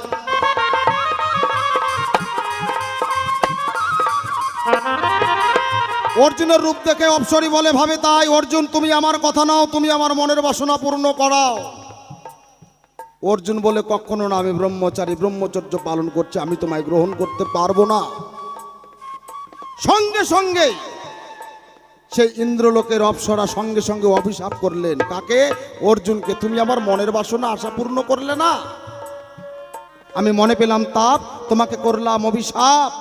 অর্জুনের রূপ দেখে অপ্সরী বলে ভাবে, তাই অর্জুন তুমি আমার কথা নাও, তুমি আমার মনের বাসনা পূর্ণ করাও। অর্জুন বলে, কখনো না, আমি ব্রহ্মচারী, ব্রহ্মচর্য পালন করছি, আমি তোমায় গ্রহণ করতে পারবো না। সঙ্গে সঙ্গে সেই ইন্দ্রলোকের অপ্সরা সঙ্গে সঙ্গে অভিশাপ করলেন। কাকে? অর্জুনকে। তুমি আমার মনের বাসনা আশা পূর্ণ করলে না, আমি মনে পেলাম তাপ, তোমাকে করলাম অভিশাপ,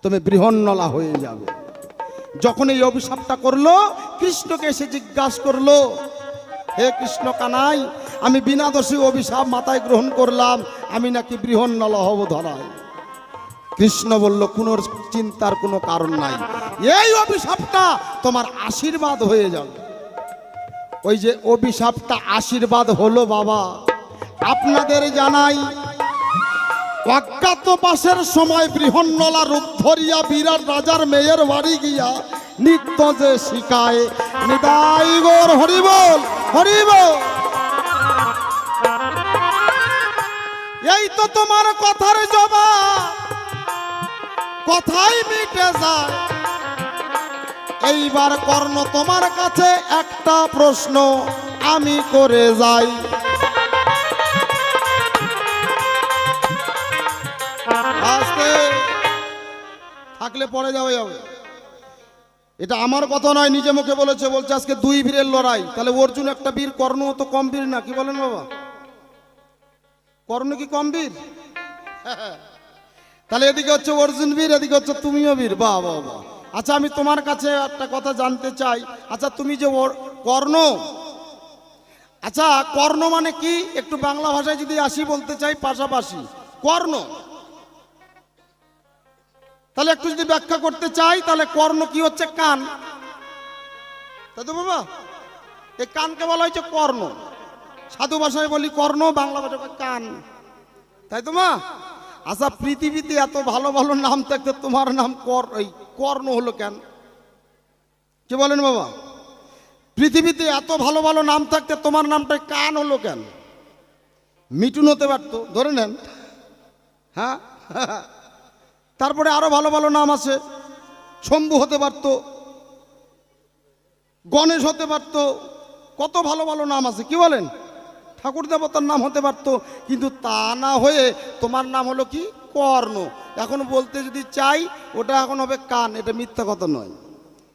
তুমি বৃহন্নলা হয়ে যাবে। যখন এই অভিশাপটা করলো, কৃষ্ণকে এসে জিজ্ঞাসা করলো, হে কৃষ্ণ কানাই, আমি বিনা দোষী অভিশাপ মাথায় গ্রহণ করলাম, আমি নাকি বৃহন্নলা হব ধরায়। কৃষ্ণ বলল, কোনো চিন্তার কোনো কারণ নাই, এই অভিশাপটা তোমার আশীর্বাদ হয়ে যাবে। ওই যে অভিশাপটা আশীর্বাদ হলো বাবা। আপনাদের জানাই, অজ্ঞাতবাসের সময় বৃহন্নলা রূপ ধরিয়া বিরাট রাজার মেয়ের বাড়ি গিয়া নিত্য যে শিখায়, নিতাই গৌর হরিবোল হরিবোল। এই তো তোমার কথার জবাব, কথাই মিটে যায়। এইবার কর্ণ তোমার কাছে একটা প্রশ্ন আমি করে যাই। আস্তে থাকলে পরে যাবে। এটা আমার কথা নয়, নিজে মুখে বলেছে। বলছে আজকে 2 বীরের লড়াই, তাহলে অর্জুন একটা বীর, কর্ণ তো কম বীর না। কি বলেন বাবা? কর্ণ কি কম বীর? তাহলে এদিকে হচ্ছে অর্জুন বীর, এদিকে হচ্ছে তুমিও বীর। বাহ বাহ বাহ। আচ্ছা, আমি তোমার কাছে একটা কথা জানতে চাই। আচ্ছা, তুমি যে কর্ণ, আচ্ছা, কর্ণ মানে কি? একটু বাংলা ভাষায় যদি আসি বলতে চাই পাশাপাশি, কর্ণ। তাহলে একটু যদি ব্যাখ্যা করতে চাই, তাহলে কর্ণ কি হচ্ছে? কান, তাই তো বাবা? এই কানকে বলা হয়েছে কর্ণ। সাধু ভাষায় বলি কর্ণ, বাংলা ভাষায় বলি কান, তাই তো মা? আচ্ছা, পৃথিবীতে এত ভালো ভালো নাম থাকতে তোমার নাম কর্ণ হলো কেন? কি বলেন বাবা? পৃথিবীতে এত ভালো ভালো নাম থাকতে তোমার নামটা কান হলো কেন? মিঠুন হতে পারতো, ধরে নেন। হ্যাঁ, তারপরে আরো ভালো ভালো নাম আছে। শম্ভু হতে পারতো, গণেশ হতে পারতো, কত ভালো ভালো নাম আছে, কি বলেন? ঠাকুর দেবতার নাম হতে পারতো, কিন্তু তা না হয়ে তোমার নাম হলো কি? কর্ণ। এখন বলতে যদি চাই, ওটা এখন হবে কান, এটা মিথ্যা কথা নয়।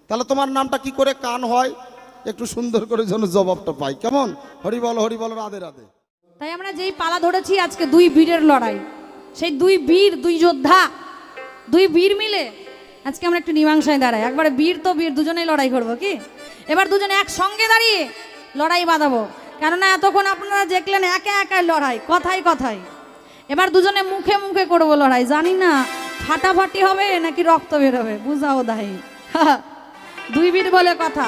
তাহলে তোমার নামটা কি করে কান হয়? একটু সুন্দর করে যেন জবাবটা পাই, কেমন? হরি বল, রাধে রাধে। তাই আমরা যেই পালা ধরেছি আজকে, দুই বীরের লড়াই, সেই দুই বীর, দুই যোদ্ধা, দুই বীর মিলে আজকে আমরা একটু মীমাংসায় দাঁড়াই। একবারে বীর তো বীর, দুজনেই লড়াই করবো কি? এবার দুজনে একসঙ্গে দাঁড়িয়ে লড়াই বাঁধাবো, কেননা এতক্ষণ আপনারা দেখলেন একা একাই লড়াই, কথাই কথাই। এবার দুজনে মুখে মুখে করবো লড়াই। জানি না ফাটাফাটি হবে নাকি রক্ত বেরোবে, বুঝাও দাহি। দুই বীর বলে কথা,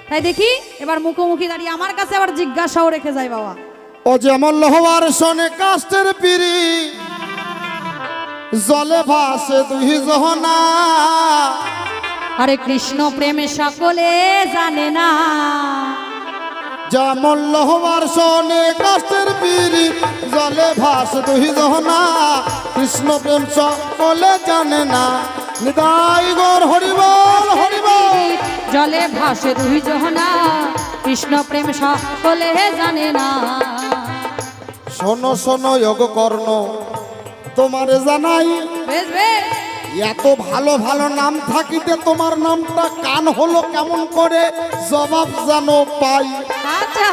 তাই দেখি এবার মুখোমুখি দাঁড়িয়ে আমার কাছে আবার জিজ্ঞাসাও রেখে যায় বাবা। ও যেমন লোহার শোনে কাষ্টের পিড়ি, জলে ভাসে দুই জহনা। আরে কৃষ্ণ প্রেমে সকলে জানে না। যেমন লোহার শোনে কাষ্টের পিড়ি, জলে ভাসে দুই জহনা। কৃষ্ণ প্রেম সকলে জানে না। নিতাই গৌর হরিবল, জলে ভাসে দুই জহনা, কৃষ্ণ প্রেম সকলে জানে না। শোনো শোনো যোগ কর্ণ, তোমারে জানাই, বেশ বেশ, এত ভালো ভালো নাম থাকিতে তোমার নামটা কান হলো কেমন করে? জবাব জানো পাই। আচ্ছা,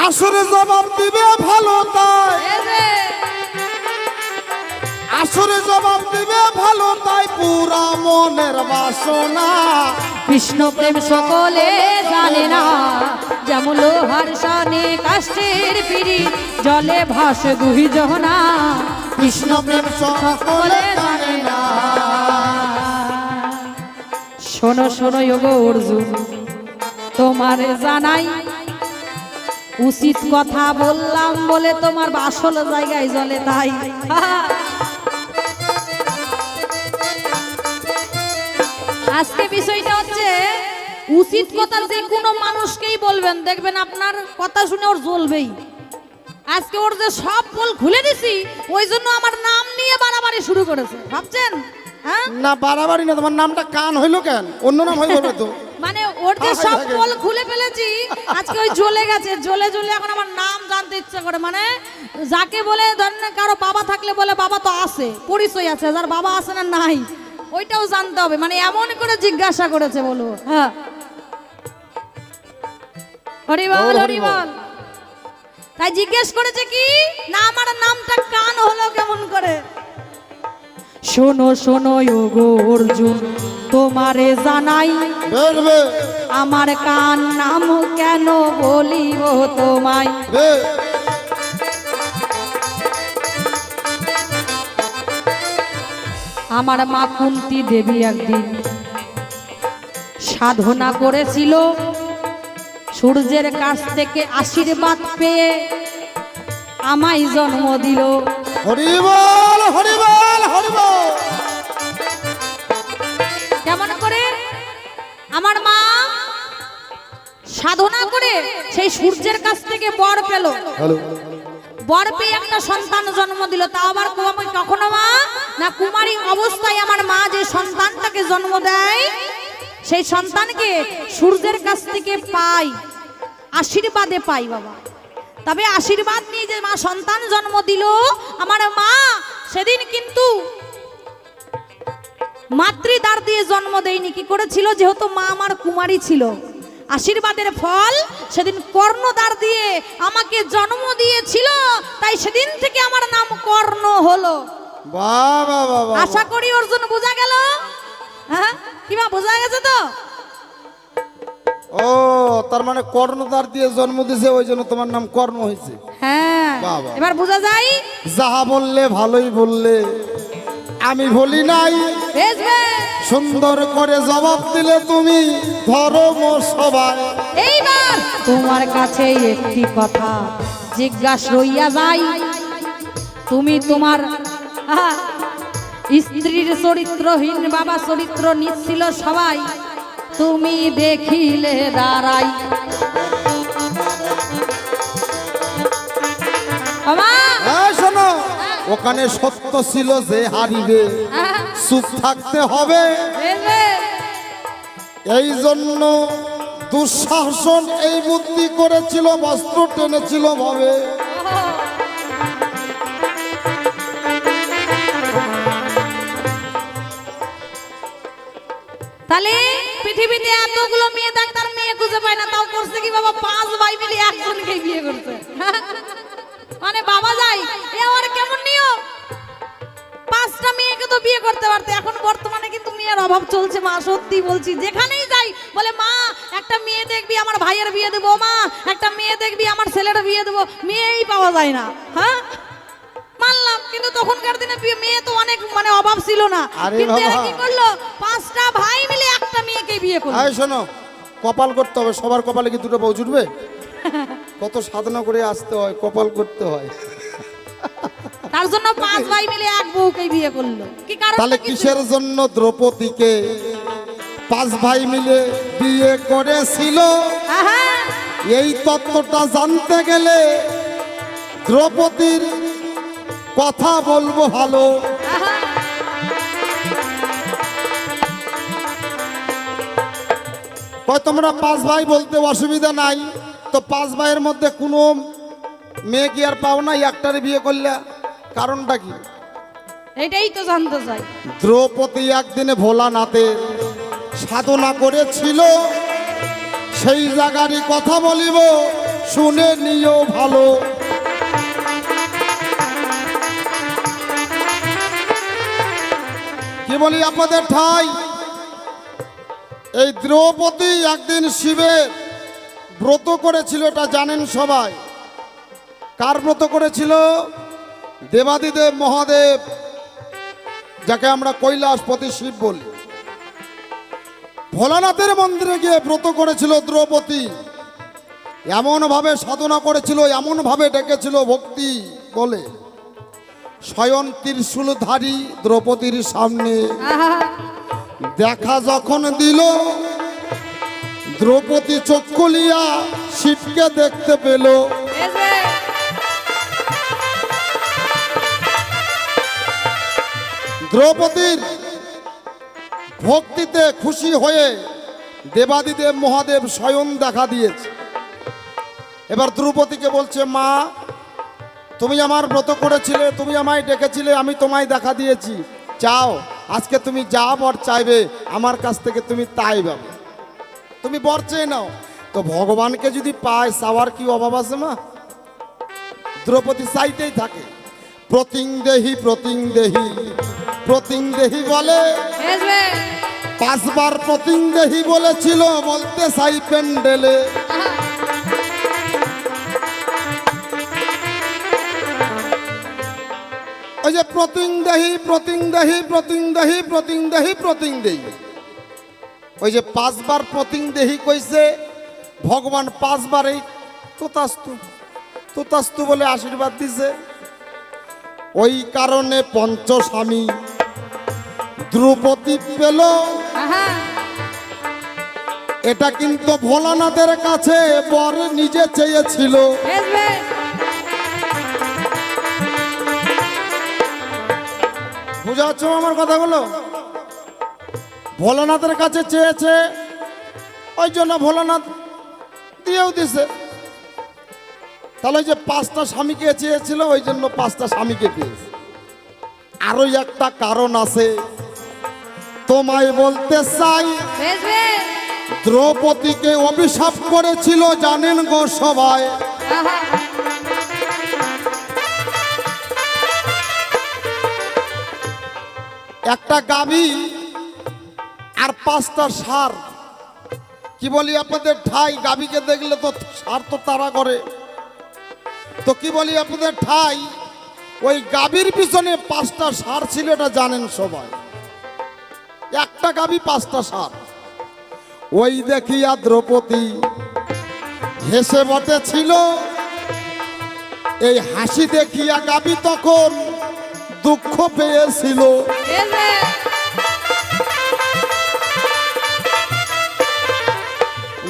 আসরে জবাব দিবে ভালো তাই, বেশ বেশ। আসরে জবাব দিবে ভালো তাই, পুরা মনের বাসনা। কৃষ্ণ প্রেম সকলে জানে না। যেমন লোহার শানে কাষ্টের পিড়ি, জলে ভাসে দুই জহনা। কৃষ্ণ প্রেম সকলে জানে না। শোনো শোনো যোগ অর্জুন, তোমার জানাই, উচিত কথা বললাম বলে তোমার আসল জায়গায় জলে তাই। আজকে বিষয়টা হচ্ছে উচিত কথা যে কোনো মানুষকেই বলবেন, দেখবেন আপনার কথা শুনে ওর জ্বলবেই। আজকে ওর যে সব পোল খুলে দিছি, ওই জন্য আমার নাম নিয়ে বাড়াবাড়ি শুরু করেছে, ভাবছেন? হ্যাঁ, না বাড়াবাড়ি না, তোমার নামটা কান হইলো কেন? অন্য নাম হয়ে যাবে তো। মানে ওর যে সব পোল খুলে ফেলেছি, আজকে ওই জ্বলে গেছে। জ্বলে জ্বলে এখন আমার নাম জানতে ইচ্ছে করে। মানে যাকে বলে ধরেন কারো বাবা থাকলে বলে বাবা তো আছে, পরিচয় আছে, যার বাবা আছে না নাই ওইটাও জানতে হবে। মানে এমন করে জিজ্ঞাসা করেছে, বলবো। হ্যাঁ, হরিবল হরিবল। তাই জিজ্ঞেস করেছে কি না, আমার নামটা কান হলো কেমন করে? শোনো শোনো ওগো অর্জুন, তোমারে জানাই, আমার কান নাম কেন বলিব তোমায়। আমার মা কুন্তী দেবী একদিন সাধনা করেছিল, সূর্যের কাছ থেকে আশীর্বাদ পেয়ে আমায় জন্ম দিল। হরিবল হরিবল হরিবল। কেমন করে? আমার মা সাধনা করে সেই সূর্যের কাছ থেকে বর পেল, বর পেয়ে একটা সন্তান জন্ম দিল। তা আবার কখনো মা না কুমারী অবস্থায় আমার মা যে সন্তানটাকে জন্ম দেয়, সেই সন্তানকে সূর্যের কাছ থেকে পাই, আশীর্বাদে পাই বাবা। তবে আশীর্বাদ নিয়ে যে মা সন্তান জন্ম দিল, আমার মা সেদিন কিন্তু মাতৃদ্বার দিয়ে জন্ম দেয়নি। কি করেছিল? যেহেতু মা আমার কুমারী ছিল, আশীর্বাদের ফল সেদিন কর্ণদ্বার দিয়ে আমাকে জন্ম দিয়েছিল। তাই সেদিন থেকে আমার নাম কর্ণ হলো। বাহ বাহ বাহ। আশা করি অর্জুন বোঝা গেল। হ্যাঁ কিবা বোঝা গেছে তো? ও তার মানে কর্ণধার দিয়ে জন্ম দিছে, ওই জন্য তোমার নাম কর্ণ হয়েছে। হ্যাঁ বাবা। এবার বোঝা যায়। যাহা বললে ভালোই বললে, আমি বলি নাই। বেশ বেশ। সুন্দর করে জবাব দিলে তুমি, ধর্ম সবাই। এইবার তোমার কাছে একটি কথা জিজ্ঞাসা রইয়া যাই, তুমি তোমার স্ত্রীর চরিত্রহীন বাবা চরিত্র নিচ্ছিল সবাই, তুমি দেখিলে দাঁড়াই। হ্যাঁ শোনো, ওখানে সত্য ছিল যে হারিবে, চুপ থাকতে হবে। এই জন্য দুঃশাসন এই বুদ্ধি করেছিল, বস্ত্র টেনেছিল ভাবে। তাহলে পৃথিবীতে এতগুলো মেয়ে ডাক্তার মেয়ে খুঁজে পায় না, তাও করছে কি বাবা 5 ভাই মিলে একজনকে বিয়ে করছে। মানে বাবা যাই এ আর কেমন নিয়ম, 5টা মেয়েকে তো বিয়ে করতে পারতে। এখন বর্তমানে কিন্তু মেয়ের অভাব চলছে মা, সত্যি বলছি। যেখানেই যাই বলে মা একটা মেয়ে দেখবি আমার ভাইয়ের বিয়ে দেবো, মা একটা মেয়ে দেখবি আমার ছেলের বিয়ে দেবো, মেয়েই পাওয়া যায় না। হ্যাঁ মানলাম, কিন্তু তখনকার দিনে মেয়ে তো অনেক মানে অভাব ছিল না, কিন্তু এরা কি করলো 5টা ভাই মিলে একটা মেয়েকে বিয়ে করলো। এই শোনো, কপাল করতে হবে, সবার কপালে কি দুটো বউ জুটবে? কত সাধনা করে আসতে হয়, কপাল করতে হয়। তার জন্য 5 ভাই মিলে এক বউকে বিয়ে করলো, কি কারণ? তাহলে কিসের জন্য দ্রৌপদীকে 5 ভাই মিলে বিয়ে করেছিল? এই তত্ত্বটা জানতে গেলে দ্রৌপদীর কথা বলবো ভালো। তোমরা 5 ভাই বলতে অসুবিধা নাই, তো 5 ভাইয়ের মধ্যে কোনো মেয়ে কি আর পাও না, একটারে বিয়ে করলে কারণটা কি? এটাই তো জানতে চাই। দ্রৌপদী একদিনে ভোলানাথের সাধনা করেছিল, সেই জায়গারই কথা বলিব, শুনে নিও ভালো। কি বলি আপনাদের ঠাই, এই দ্রৌপদী একদিন শিবের ব্রত করেছিল, এটা জানেন সবাই। কার ব্রত করেছিল? দেবাদিদেব মহাদেব, যাকে আমরা কৈলাসপতি শিব বলি। ভোলানাথের মন্দিরে গিয়ে ব্রত করেছিল দ্রৌপদী, এমন ভাবে সাধনা করেছিল, এমন ভাবে ডেকেছিল ভক্তি বলে। স্বয়ং ত্রিশূলধারী দ্রৌপদীর সামনে দেখা যখন দিল, দ্রৌপদী চোখ খুলিয়া শিবকে দেখতে পেল। দ্রৌপদীর ভক্তিতে খুশি হয়ে দেবাদিদেব মহাদেব স্বয়ং দেখা দিয়েছে। এবার দ্রৌপদীকে বলছে, মা তুমি আমার ব্রত করেছিলে, তুমি আমায় ডেকেছিলে, আমি তোমায় দেখা দিয়েছি, চাও আজকে তুমি যা বর চাইবে আমার কাছ থেকে তুমি তাই পাবে, তুমি বর চেয়ে নাও। তো ভগবানকে যদি পায়, চাওয়ার কি অভাব আছে মা? দ্রৌপদী চাইতেই থাকে। প্রতিংদেহি প্রতিংদেহি প্রতিংদেহি বলে, 5 বার প্রতিংদেহি বলেছিল, বলতে চাই প্যান্ডেলে। ওই যে প্রতিংদেহি প্রতিংদেহি প্রতিংদেহি প্রতিংদেহি প্রতিংদেহি, ওই যে 5 বার প্রতিংদেহি কইছে ভগবান, 5 বারেই তোতাস্তু তোতাস্তু বলে আশীর্বাদ দিছে। ওই কারণে পঞ্চস্বামী দ্রৌপদী পেল। এটা কিন্তু ভোলানাথের কাছে বর নিজে চেয়েছিল। বুঝা যাচ্ছে আমার কথাগুলো? ভোলানাথের কাছে চেয়েছে, ওই জন্য ভোলানাথ দিয়েও দিছে। তাহলে ওই যে 5টা স্বামীকে চেয়েছিল, ওই জন্য 5টা স্বামীকে পেয়েছে। আরো একটা কারণ আছে, তোমায় বলতে চাই। দ্রৌপদীকে অভিশাপ করেছিল, জানেন গো সবাই। একটা গাভী পাঁচটা সার, কি বলি আপনাদের ঠাই, গাভীকে দেখলে তো সার তো তাড়া করে, তো কি বলি আপনাদের ঠাই, ওই গাভীর পিছনে পাঁচটা সার ছিল, এটা জানেন সবাই। একটা গাভী পাঁচটা সার। ওই দেখিয়া দ্রৌপদী হেসে বটেছিল, এই হাসি দেখিয়া গাভী তখন দুঃখ পেয়েছিল। এই যে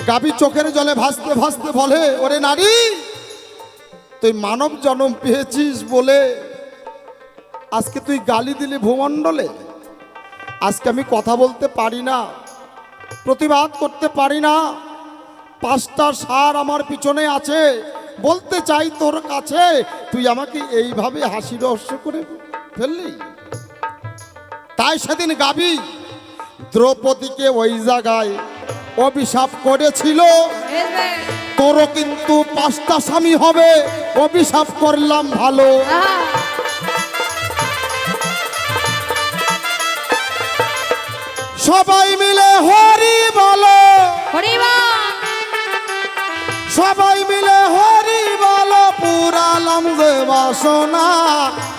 গাভী চোখের জলে ভাসতে ভাসতে বলে, ওরে নারী, তুই মানব জন্ম পেয়েছিস বলে আজকে তুই গালি দিলি ভূমণ্ডলে। আজকে আমি কথা বলতে পারি না, প্রতিবাদ করতে পারি না, পাঁচটা সার আমার পিছনে আছে, বলতে চাই তোর কাছে, তুই আমাকে এইভাবে হাসি রহস্য করে ফেললি। তাই সেদিন গাভী দ্রৌপদীকে ওই জায়গায় অভিশাপ করেছিল, এই যে তোরও কিন্তু পাঁচটা স্বামী হবে, অভিশাপ করলাম ভালো। আহা, সবাই মিলে হরি বলো, হরিবা সবাই মিলে হরি বলো, পুরালাম যে বাসনা,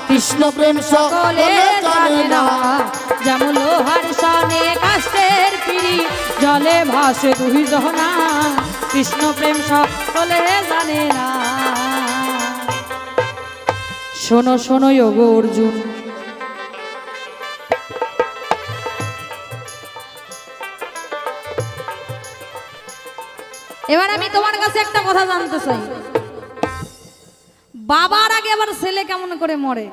কৃষ্ণ প্রেম সকলে জানে না, যেমন লোহার সনে কাষ্টের পিড়ি, জলে ভাসে দুই জনা, কৃষ্ণ প্রেম সকলে জানে না। শোনো শোনো ওগো অর্জুন, এবার আমি তোমার কাছে একটা কথা জানতে চাই, বাবার আগে আবার ছেলে কেমন করে মরে?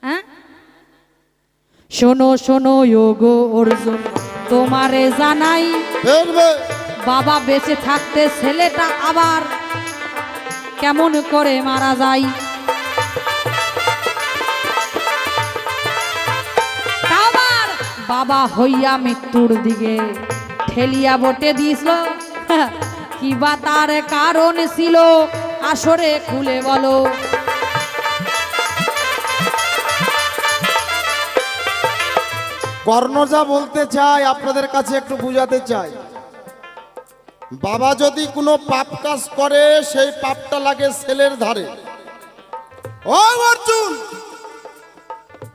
হ্যাঁ, শোনো শোনো ওগো অর্জুন, তোমারে জানাই, ফেলবে বাবা বেঁচে থাকতে ছেলেটা আবার কেমন করে মারা যায়। তা আবার বাবা হইয়া মৃত্যুর দিকে ঠেলিয়া বটে দিছিল, কিবা তার কারণ ছিল, আসরে খুলে বলো। কর্ণ যা বলতে চাই আপনাদের কাছে একটু বুঝাতে চাই। বাবা যদি কোনো পাপ কাজ করে, সেই পাপটা লাগে ছেলের ধারে। ও অর্জুন,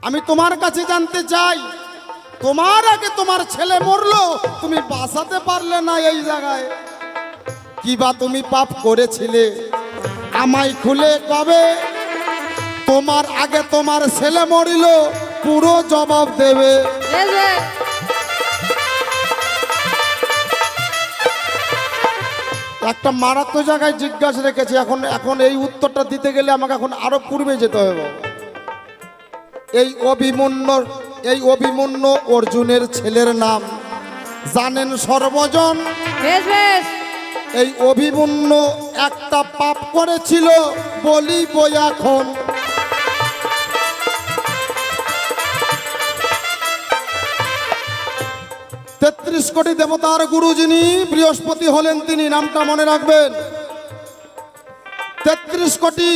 আমি তোমার কাছে জানতে চাই, তোমার আগে তোমার ছেলে মরলো, তুমি বাঁচাতে পারলে না এই জায়গায়, কিবা তুমি পাপ করেছিলে আমায় খুলে কবে? তোমার আগে তোমার ছেলে মরিল, পুরো জবাব দেবে। এই যে একটা মারাত্মক জায়গায় জিজ্ঞাসা রেখেছে, এখন এই উত্তরটা দিতে গেলে আমাকে এখন আরো পূর্বে যেতে হবে। এই অভিমন্যু অর্জুনের ছেলের নাম জানেন সর্বজন। বেশ বেশ, এই অভিমন্যু একটা পাপ করেছিল, বলিব এখন। 33 কোটি দেবতার গুরু যিনি, বৃহস্পতি হলেন তিনি, নামটা মনে রাখবেন। 33 কোটি,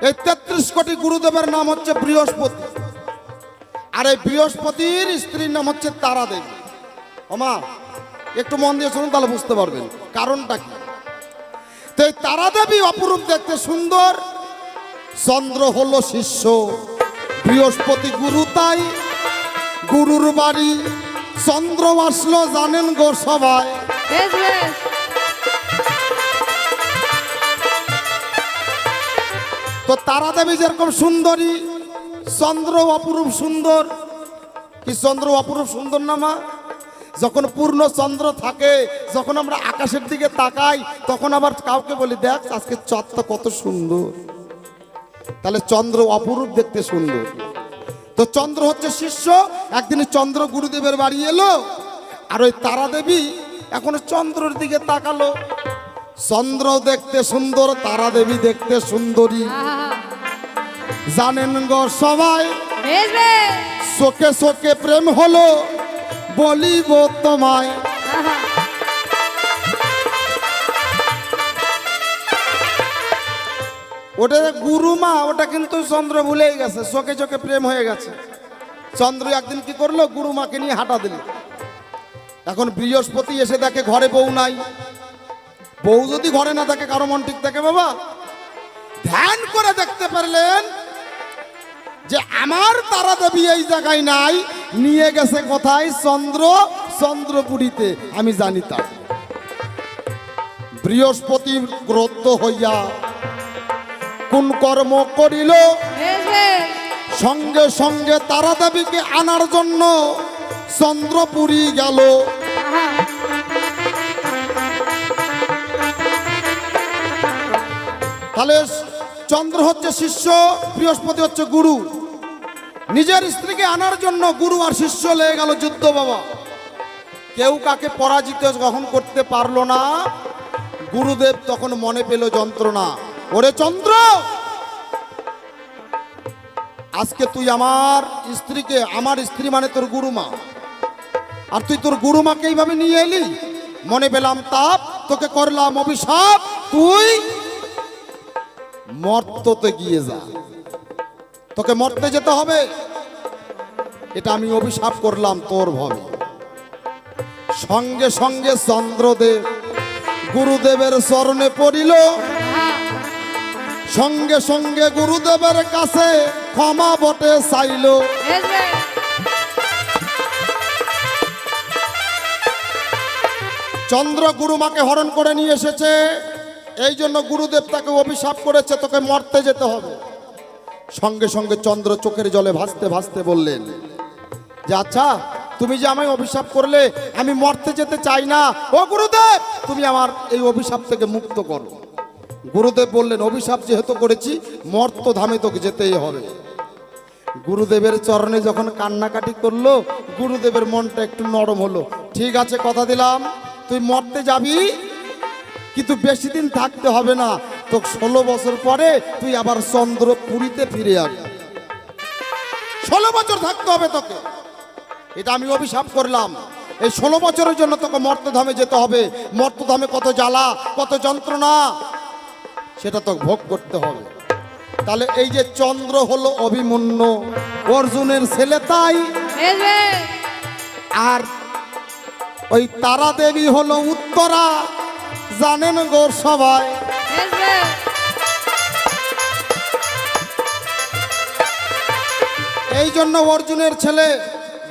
এই 33 কোটি গুরুদেবের নাম হচ্ছে বৃহস্পতি, আর এই বৃহস্পতির স্ত্রীর নাম হচ্ছে তারা দেবী। ওমা একটু মন দিয়ে শুনুন, তাহলে বুঝতে পারবেন কারণটা কি। তো এই তারা দেবী অপরূপ দেখতে সুন্দর, চন্দ্র হলো শিষ্য, বৃহস্পতি গুরু, তাই গুরুর বাড়ি চন্দ্র আসলো, জানেন গো সবাই। বেশ বেশ, তো তারা দেবী যেরকম সুন্দরী, চন্দ্র অপরূপ সুন্দর। কি চন্দ্র অপরূপ সুন্দর না মা? যখন পূর্ণ চন্দ্র থাকে, যখন আমরা আকাশের দিকে তাকাই, তখন আবার কাউকে বলি, দেখ আজকে চাঁদটা কত সুন্দর, তাহলে চন্দ্র অপরূপ দেখতে সুন্দর। তো চন্দ্র হচ্ছে শিষ্য, একদিন চন্দ্র গুরুদেবের বাড়ি এলো, আর ওই তারা দেবী এখন চন্দ্রের দিকে তাকালো। চন্দ্র দেখতে সুন্দর, তারা দেবী দেখতে সুন্দরী, আহা, জানেন গো সবাই। বেশ বেশ, চোখে চোখে প্রেম হলো, বলিব তোমায়। আহা, ওটা গুরু মা, ওটা কিন্তু চন্দ্র ভুলেই গেছে, চোখে চোখে প্রেম হয়ে গেছে। চন্দ্র একদিন কি করলো, গুরু মাকে নিয়ে হাঁটা দিল। এখন বৃহস্পতি এসে দেখে ঘরে বউ নাই। বউ যদি ঘরে না থাকে কারো মন ঠিক থাকে বাবা? ধ্যান করে দেখতে পারলেন যে আমার তারা দেবী এই জায়গায় নাই, নিয়ে গেছে কোথায়? চন্দ্রপুরীতে। আমি জানি তা। বৃহস্পতি ক্রোধ হইয়া কোন কর্ম করিল, সঙ্গে সঙ্গে তারা দেবীকে আনার জন্য চন্দ্রপুরী গেল। তাহলে চন্দ্র হচ্ছে শিষ্য, বৃহস্পতি হচ্ছে গুরু। নিজের স্ত্রীকে আনার জন্য গুরু আর শিষ্য লেগে গেল যুদ্ধ বাবা। কেউ কাকে পরাজিত গ্রহণ করতে পারলো না। গুরুদেব তখন মনে পেল যন্ত্রণা। ওরে চন্দ্র, আজকে তুই আমার স্ত্রীকে, আমার স্ত্রী মানে তোর গুরুমা, আর তুই তোর গুরুমাকে এইভাবে নিয়ে এলি। মনে পেলাম তাপ, তোকে করলাম অভিশাপ, তুই মর্ততে গিয়ে যা, তোকে মরতে যেতে হবে। এটা আমি অভিশাপ করলাম তোর ভাবে। সঙ্গে সঙ্গে চন্দ্রদেব গুরুদেবের চরণে পড়িল। সঙ্গে সঙ্গে গুরুদেবের কাছে ক্ষমা বটে চাইল। চন্দ্র গুরুমাকে হরণ করে নিয়ে এসেছে, এই জন্য গুরুদেব তাকে অভিশাপ করেছে, তোকে মরতে যেতে হবে। সঙ্গে সঙ্গে চন্দ্র চোখের জলে ভাসতে ভাসতে বললেন যে আচ্ছা, তুমি যে আমায় অভিশাপ করলে, আমি মরতে যেতে চাই না। ও গুরুদেব, তুমি আমার এই অভিশাপ থেকে মুক্ত করো। গুরুদেব বললেন, অভিশাপ যেহেতু করেছি, মর্ত ধামে তোকে যেতেই হবে। গুরুদেবের চরণে যখন কান্নাকাটি করলো, গুরুদেবের মনটা একটু নরম হলো। ঠিক আছে, কথা দিলাম, তুই মরতে যাবি, কিন্তু বেশি দিন থাকতে হবে না। তো 16 বছর পরে তুই আবার চন্দ্রপুরীতে ফিরে আসবি। 16 বছর থাকতে হবে তোকে, এটা আমি অভিশাপ করলাম। এই 16 বছরের জন্য তোকে মর্তধামে যেতে হবে। মর্তধামে কত জ্বালা, কত যন্ত্রণা, সেটা তোকে ভোগ করতে হবে। তাহলে এই যে চন্দ্র হলো অভিমন্যু, অর্জুনের ছেলে, তাই। আর ওই তারা দেবী হলো উত্তরা, জানেন গো সবাই। এই জন্য অর্জুনের ছেলে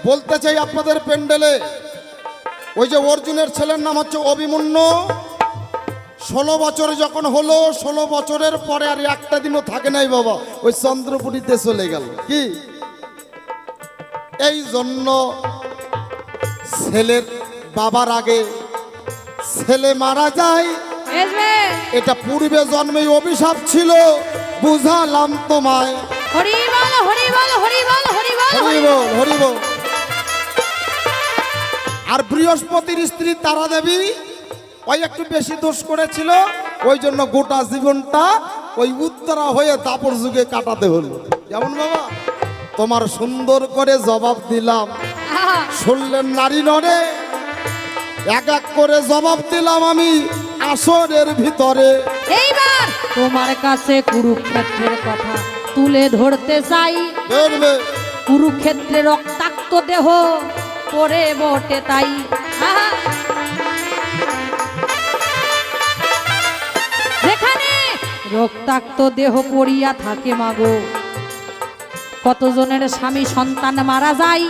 বলতে চাই আপনাদের প্যান্ডেলে, ওই যে অর্জুনের ছেলের নাম হচ্ছে অভিমন্যু। 16 বছর যখন হলো, 16 বছরের পরে আর একটা দিনও থাকে নাই বাবা, ওই চন্দ্রপুরীতে চলে গেল। কি এই জন্য ছেলের বাবার আগে ছেলে মারা যায়, এটা পূর্বে জন্মে অভিশাপ ছিল, বুঝালাম তোমায়। হরি বল, হরি বল, হরি বল, হরি বল, হরি বল, হরি বল। আর বৃহস্পতির স্ত্রী তারা দেবী ওই একটু বেশি দোষ করেছিল, ওই জন্য গোটা জীবনটা ওই উত্তরা হয়ে দাপর যুগে কাটাতে হলো। যেমন বাবা, তোমার সুন্দর করে জবাব দিলাম, শুনলেন নারী নরে, এক এক করে জবাব দিলাম আমি আসরের ভিতরে। এইবার তোমার কাছে কুরুক্ষেত্রের কথা তুলে ধরতে চাই। কুরুক্ষেত্রে রক্তাক্ত দেহ পড়ে বটে তাই। যেখানে রক্তাক্ত দেহ পড়িয়া থাকে মাগো, কতজনের স্বামী সন্তান মারা যায়,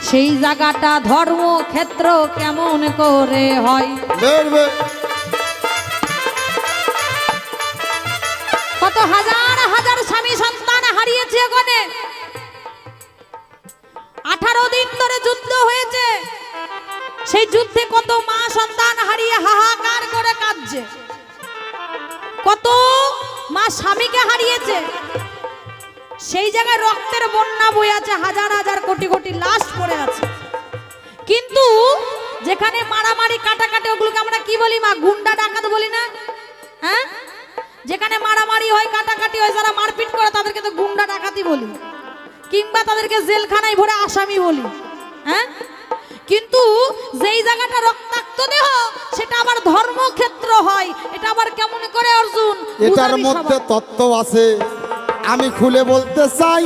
সেই জায়গাটা ধর্মক্ষেত্র কেমন করে হয়। কত হাজার হাজার স্বামী সন্তান হারিয়েছে ওখানে। 18 দিন ধরে যুদ্ধ হয়েছে, সেই যুদ্ধে কত মা সন্তান হারিয়ে হাহাকার করে কাঁদছে, কত মা স্বামীকে হারিয়েছে। সেই জায়গায় রক্তের বন্যা বয়ে আছে, হাজার হাজার কোটি কোটি লাশ পড়ে আছে। কিন্তু যেখানে মারামারি কাটাকাটি, ওগুলোকে আমরা কি বলি মা? গুন্ডা ডাকাত বলি না? হ্যাঁ, যেখানে মারামারি হয়, কাটাকাটি হয়, যারা মারপিট করে তাদেরকে তো গুন্ডা ডাকাতি বলি, কিংবা তাদেরকে জেলখানায় ভরে আসামি বলি। হ্যাঁ, কিন্তু যেই জায়গাটা রক্তাক্ত দেহ, সেটা আবার ধর্মক্ষেত্র হয়। এটা আবার কেমন করে অর্জুন? এটার মধ্যে তত্ত্ব আছে, আমি খুলে বলতে চাই।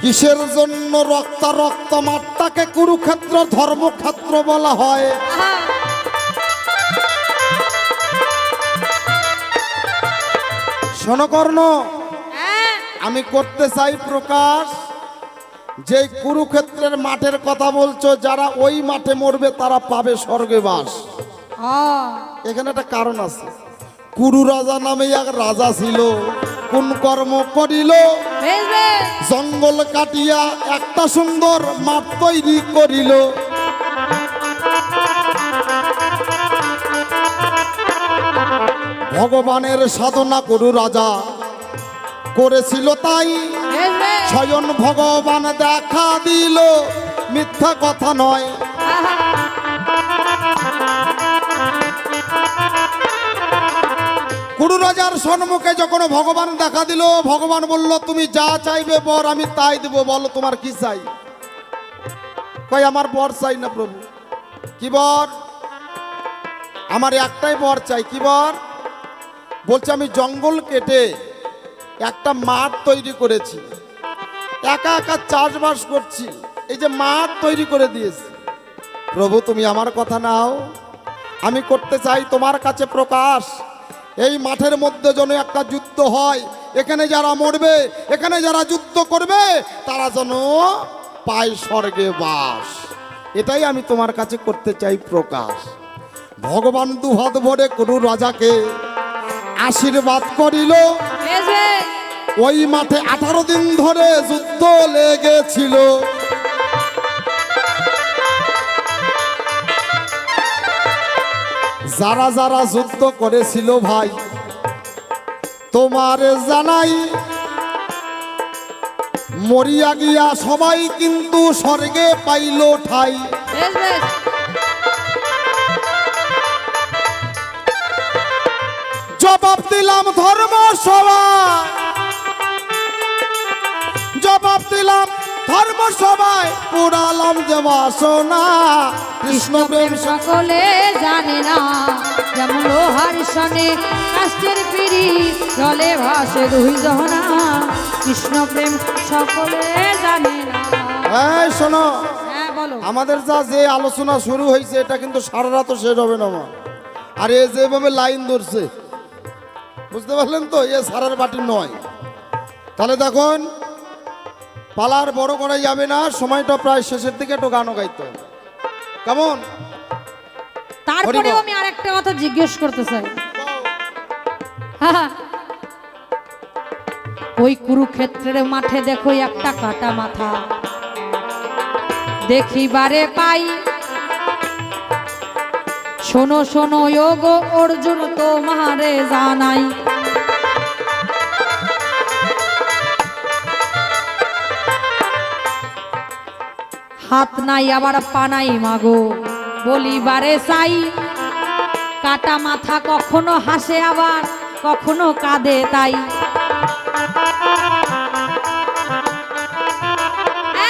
কিসের জন্য রক্তারক্ত মাঠটাকে কুরুক্ষেত্র ধর্মক্ষেত্র বলা হয়? আহা, শোনো কর্ণ, হ্যাঁ, আমি করতে চাই প্রকাশ, যে কুরুক্ষেত্রের মাঠের কথা বলছো, যারা ওই মাঠে মরবে তারা পাবে স্বর্গে বাস। ও, এখানে একটা কারণ আছে। কুরু রাজা নামে এক রাজা ছিল, কোন কর্ম করিল? বেশ বেশ, জঙ্গল কাটিয়া একটা সুন্দর মাঠ তৈরি করিল। ভগবানের সাধনা কুরু রাজা করেছিল, তাই বেশ বেশ, স্বয়ং ভগবান দেখা দিল, মিথ্যা কথা নয়। আহা, কুরু রাজার সম্মুখে যখন ভগবান দেখা দিল, ভগবান বলল, তুমি যা চাইবে বর আমি তাই দেব, বলো তোমার কি চাই? কই আমার বর চাই না প্রভু। কি বর? আমার একটাই বর চাই। কি বর? বলছে আমি জঙ্গল কেটে একটা মাঠ তৈরি করেছি, একা একা চাষবাস করছি, এই যে মাঠ তৈরি করে দিয়েছি, প্রভু তুমি আমার কথা নাও, আমি করতে চাই তোমার কাছে প্রকাশ, এই মাঠের মধ্যে যেন একটা যুদ্ধ হয়, এখানে যারা মরবে, এখানে যারা যুদ্ধ করবে তারা যেন পায় স্বর্গে বাস। এটাই আমি তোমার কাছে করতে চাই প্রকাশ। ভগবান দুহাত ভরে কুরু রাজাকে আশীর্বাদ করিল। বেশ বেশ, ওই মাঠে 18 দিন ধরে যুদ্ধ লেগেছিল। যারা যারা যুদ্ধ করেছিল ভাই তোমার জানাই, মরিয়া গিয়া সবাই কিন্তু স্বর্গে পাইল ঠাই। বেশ বেশ, জবাব দিলাম ধর্মসভা, জবাব দিলাম ধর্মসভায়, পুরালাম যে বাসনা, কৃষ্ণ প্রেম সকলে জানে না, যেমন লোহার সনে কাষ্টের পিড়ি জলে ভাসে দুই জহনা, কৃষ্ণ প্রেম সকলে জানে না। এই শোনো, হ্যাঁ বলো, আমাদের যে আলোচনা শুরু হয়েছে এটা কিন্তু সারা রাত শেষ হবে না মা। আর এ যেভাবে লাইন ধরছে, বুঝতে পারলেন তো, এ সারার বাটি নয়। তাহলে দেখুন, পালার বড় করা যাবে না, সময়টা প্রায় শেষের দিকে, একটু গানও গাইতে হবে। কেমন? তারপরেও হরিবল। আমি আরেকটা কথা জিজ্ঞেস করতে চাই। হ্যাঁ, ওই কুরুক্ষেত্রের মাঠে দেখো একটা কাটা মাথা দেখিবারে পাই, শোনো শোনো যোগ অর্জুন তোমারে জানাই, হাত নাই আবার পা নাই মাগো বলিবারে চাই, কাটা মাথা কখনো হাসে আবার কখনো কাঁদে তাই।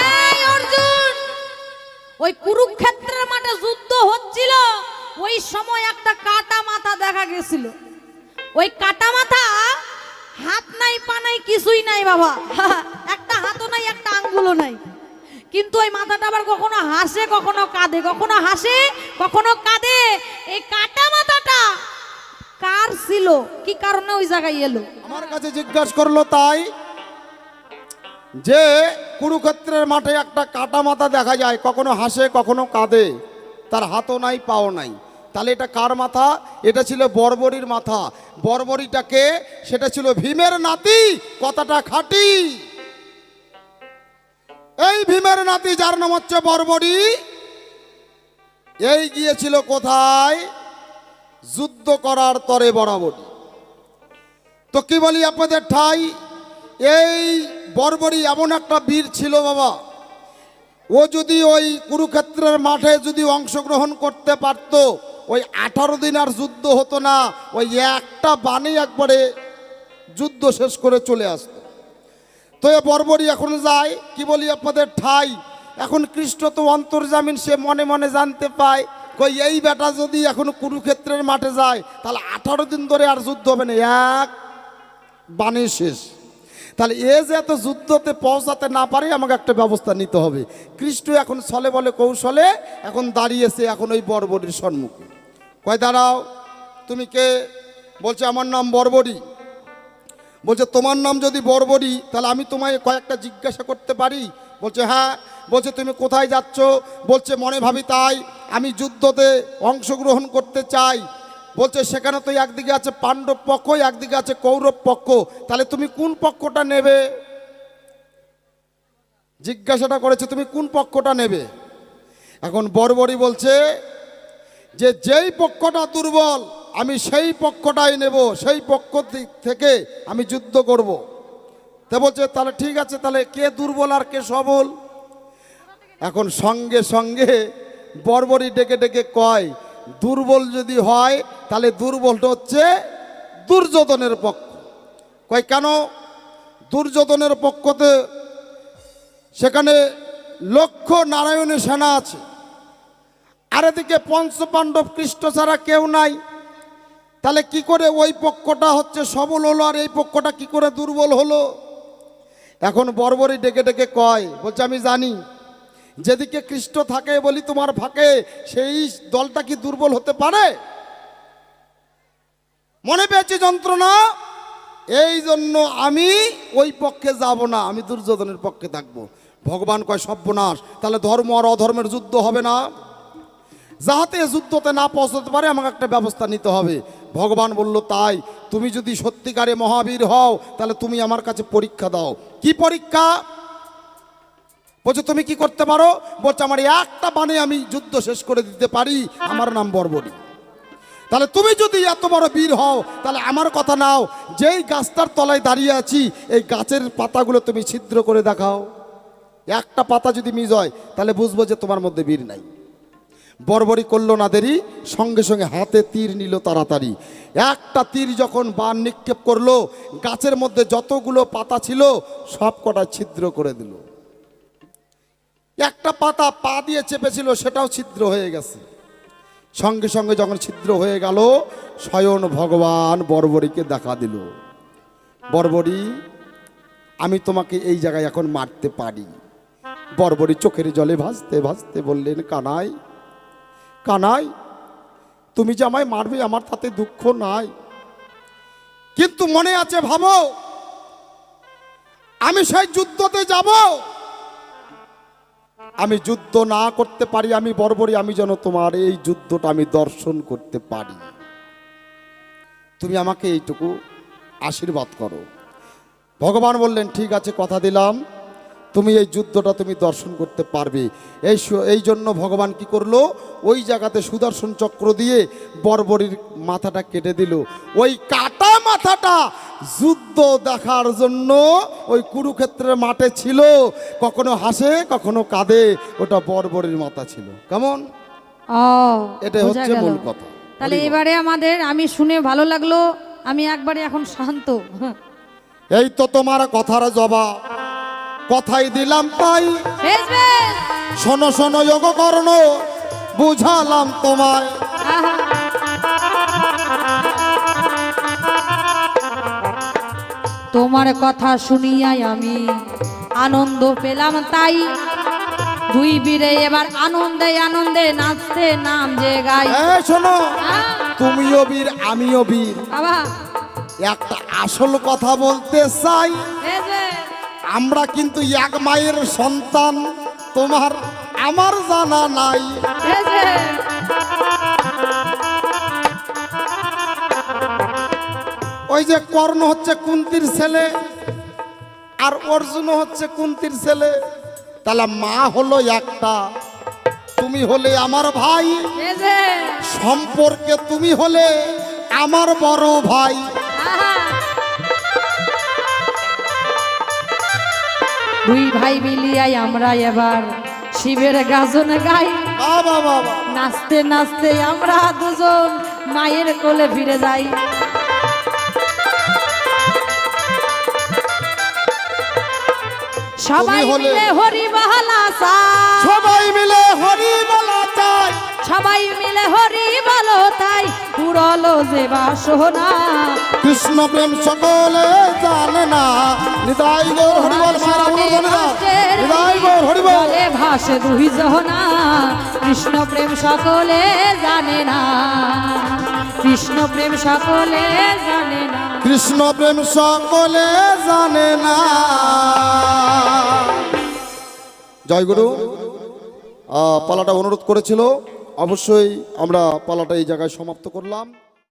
এই অর্জুন, ওই কুরুক্ষেত্রের মাঠে যুদ্ধ হচ্ছিল, ওই সময় একটা কাটা মাথা দেখা গেছিল। ওই কাটা মাথা হাত নাই পা নাই কিছুই নাই বাবা, একটা হাতও নাই একটা আঙ্গুলও নাই, কিন্তু ওই মাথাটা আবার কখনো হাসে কখনো কাঁদে, কখনো হাসে কখনো কাঁদে। এই কাটা মাথাটা কার ছিল, কি কারণে ওই জায়গায় এলো? আমার কাছে জিজ্ঞাসা করলো তাই, যে কুরুক্ষেত্রের মাঠে একটা কাটা মাথা দেখা যায়, কখনো হাসে কখনো কাঁদে, তার হাতও নাই পাও নাই, তাহলে এটা কার মাথা? এটা ছিল বর্বরীর মাথা। বর্বরীটাকে, সেটা ছিল ভীমের নাতি, কথাটা খাঁটি। এই ভীমের নাতি যার নাম হচ্ছে বর্বরী, এই গিয়েছিল কোথায়? যুদ্ধ করার তরে বরাবরই। তো কি বলি আপনাদের ঠাই, এই বর্বরী এমন একটা বীর ছিল বাবা, ও যদি ওই কুরুক্ষেত্রের মাঠে যদি অংশগ্রহণ করতে পারতো, ওই 18 দিন আর যুদ্ধ হতো না, ওই একটা বাণী একবারে যুদ্ধ শেষ করে চলে আসতো। তো এ বর্বরী এখন যায়, কি বলি আপনাদের ঠাই, এখন কৃষ্ণ তো অন্তর্জামিন, সে মনে মনে জানতে পায়, কই এই বেটা যদি এখন কুরুক্ষেত্রের মাঠে যায় তাহলে 18 দিন ধরে আর যুদ্ধ হবে না, এক বাণী শেষ। তাহলে এ যে এত যুদ্ধতে পৌঁছাতে না পারে আমাকে একটা ব্যবস্থা নিতে হবে। কৃষ্ণ এখন ছলে বলে কৌশলে এখন দাঁড়িয়েছে এখন ওই বর্বরীর সম্মুখে। কয় দাঁড়াও, তুমি কে? বলছে আমার নাম বর্বরী। বলছে তোমার নাম যদি বর্বরী তাহলে আমি তোমায় কয়েকটা জিজ্ঞাসা করতে পারি? বলছে হ্যাঁ। বলছে তুমি কোথায় যাচ্ছ? বলছে মনে ভাবি তাই, আমি যুদ্ধতে অংশগ্রহণ করতে চাই। বলছে সেখানে তো একদিকে আছে পাণ্ডব পক্ষ, একদিকে আছে কৌরব পক্ষ, তাহলে তুমি কোন পক্ষটা নেবে? জিজ্ঞাসাটা করেছে তুমি কোন পক্ষটা নেবে। এখন বর্বরী বলছে যে যেই পক্ষটা দুর্বল আমি সেই পক্ষটাই নেব, সেই পক্ষ থেকে আমি যুদ্ধ করব। তা বলছে তাহলে ঠিক আছে, তাহলে কে দুর্বল আর কে সবল? এখন সঙ্গে সঙ্গে বর্বরী ডেকে ডেকে কয় দুর্বল যদি হয় তাহলে দুর্বলটা হচ্ছে দুর্যোধনের পক্ষ। কয় কেন? দুর্যোধনের পক্ষতে সেখানে লক্ষ নারায়ণের সেনা আছে, আর এদিকে পঞ্চপাণ্ডব কৃষ্ণ ছাড়া কেউ নাই। তাহলে কি করে ওই পক্ষটা হচ্ছে সবল হলো আর এই পক্ষটা কি করে দুর্বল হলো? এখন বর্বরী ডেকে ডেকে কয়, বলছে আমি জানি যেদিকে কৃষ্ণ থাকে বলি তোমার ফাঁকে সেই দলটা কি দুর্বল হতে পারে? মনে পেয়েছি যন্ত্রণা, এই জন্য আমি ওই পক্ষে যাব না, আমি দুর্যোধনের পক্ষে থাকবো। ভগবান কয় সর্বনাশ, তাহলে ধর্ম আর অধর্মের যুদ্ধ হবে না, যাহাতে যুদ্ধতে না পৌঁছতে পারে আমাকে একটা ব্যবস্থা নিতে হবে। ভগবান বলল তাই, তুমি যদি সত্যিকারে মহাবীর হও তাহলে তুমি আমার কাছে পরীক্ষা দাও। কি পরীক্ষা? বলছে তুমি কি করতে পারো? বলছে আমার একটা বাণে আমি যুদ্ধ শেষ করে দিতে পারি, আমার নাম বর্বরী। তাহলে তুমি যদি এত বড় বীর হও তাহলে আমার কথা নাও, যেই গাছটার তলায় দাঁড়িয়ে আছি এই গাছের পাতাগুলো তুমি ছিদ্র করে দেখাও। একটা পাতা যদি মিস হয় তাহলে বুঝবো যে তোমার মধ্যে বীর নাই। বর্বরী করল না দেরি, সঙ্গে সঙ্গে হাতে তীর নিল তাড়াতাড়ি। একটা তীর যখন বান নিক্ষেপ করলো, গাছের মধ্যে যতগুলো পাতা ছিল সব কটা ছিদ্র করে দিল। একটা পাতা পা দিয়ে চেপেছিল সেটাও ছিদ্র হয়ে গেছে। সঙ্গে সঙ্গে যখন ছিদ্র হয়ে গেল স্বয়ং ভগবান বর্বরীকে দেখা দিল, বর্বরী আমি তোমাকে এই জায়গায় এখন মারতে পারি। বর্বরী চোখের জলে ভাসতে ভাসতে বললেন কানাই, কানাই তুমি যে আমায় মারবে আমার তাতে দুঃখ নাই, কিন্তু মনে আছে ভাবো আমি সেই যুদ্ধতে যাব, আমি যুদ্ধ না করতে পারি, আমি বর্বরী আমি যেন তোমার এই যুদ্ধটা আমি দর্শন করতে পারি, তুমি আমাকে এইটুকু আশীর্বাদ করো। ভগবান বললেন ঠিক আছে কথা দিলাম, তুমি এই যুদ্ধটা তুমি দর্শন করতে পারবে। এই জন্য ভগবান কি করলো, ওই জায়গাতে সুদর্শন চক্র দিয়ে বর্বরীর মাথাটা কেটে দিল। ওই কাটা মাথাটা যুদ্ধ দেখার জন্য ওই কুরুক্ষেত্রের মাঠে ছিল, কখনো হাসে কখনো কাঁদে, ওটা বর্বরীর মাথা ছিল। কেমন? এটা হচ্ছে মূল কথা। তাহলে এবারে আমাদের আমি শুনে ভালো লাগলো, আমি একবারে এখন শান্ত। এই তো তোমার কথার জবাব, কথাই দিলাম তাই, শোনো শোনো যোগ কর্ণ বুঝালাম তোমায়। তোমার কথা শুনিয়াই আমি আনন্দ পেলাম তাই, দুই বীরে এবার আনন্দে আনন্দে নাচতে নাম যে গাই। শোনো তুমিও বীর আমিও বীর, বাবা একটা আসল কথা বলতে চাই, আমরা কিন্তু এক মায়ের সন্তান, তোমার আমার জানা নাই। ওই যে কর্ণ হচ্ছে কুন্তির ছেলে আর অর্জুন হচ্ছে কুন্তির ছেলে, তাহলে মা হলো একটা, তুমি হলে আমার ভাই, সম্পর্কে তুমি হলে আমার বড় ভাই। দুই ভাই মিলিয়াই আমরা এবার শিবের গাজন গাই, বাবা বাবা নাচতে নাচতে আমরা দুজন মায়ের কোলে ফিরে যাই। সবাই মিলে হরি বলা চাই, সবাই মিলে হরি বলা চাই, সবাই মিলে হরি বলো তাই, মুরল যে বাসনা কৃষ্ণ প্রেম সকলে জানে না নিতাই গৌর হরিবল মারা বলবো না নিতাই গৌর হরিবল জলে ভাসে দুই জহনা কৃষ্ণ প্রেম সকলে জানে না কৃষ্ণ প্রেম সকলে জানে না কৃষ্ণ প্রেম সকলে জানে না। জয়গুরু পালাটা অনুরোধ করেছিল, অবশ্যই আমরা পালাটা এই জায়গায় সমাপ্ত করলাম।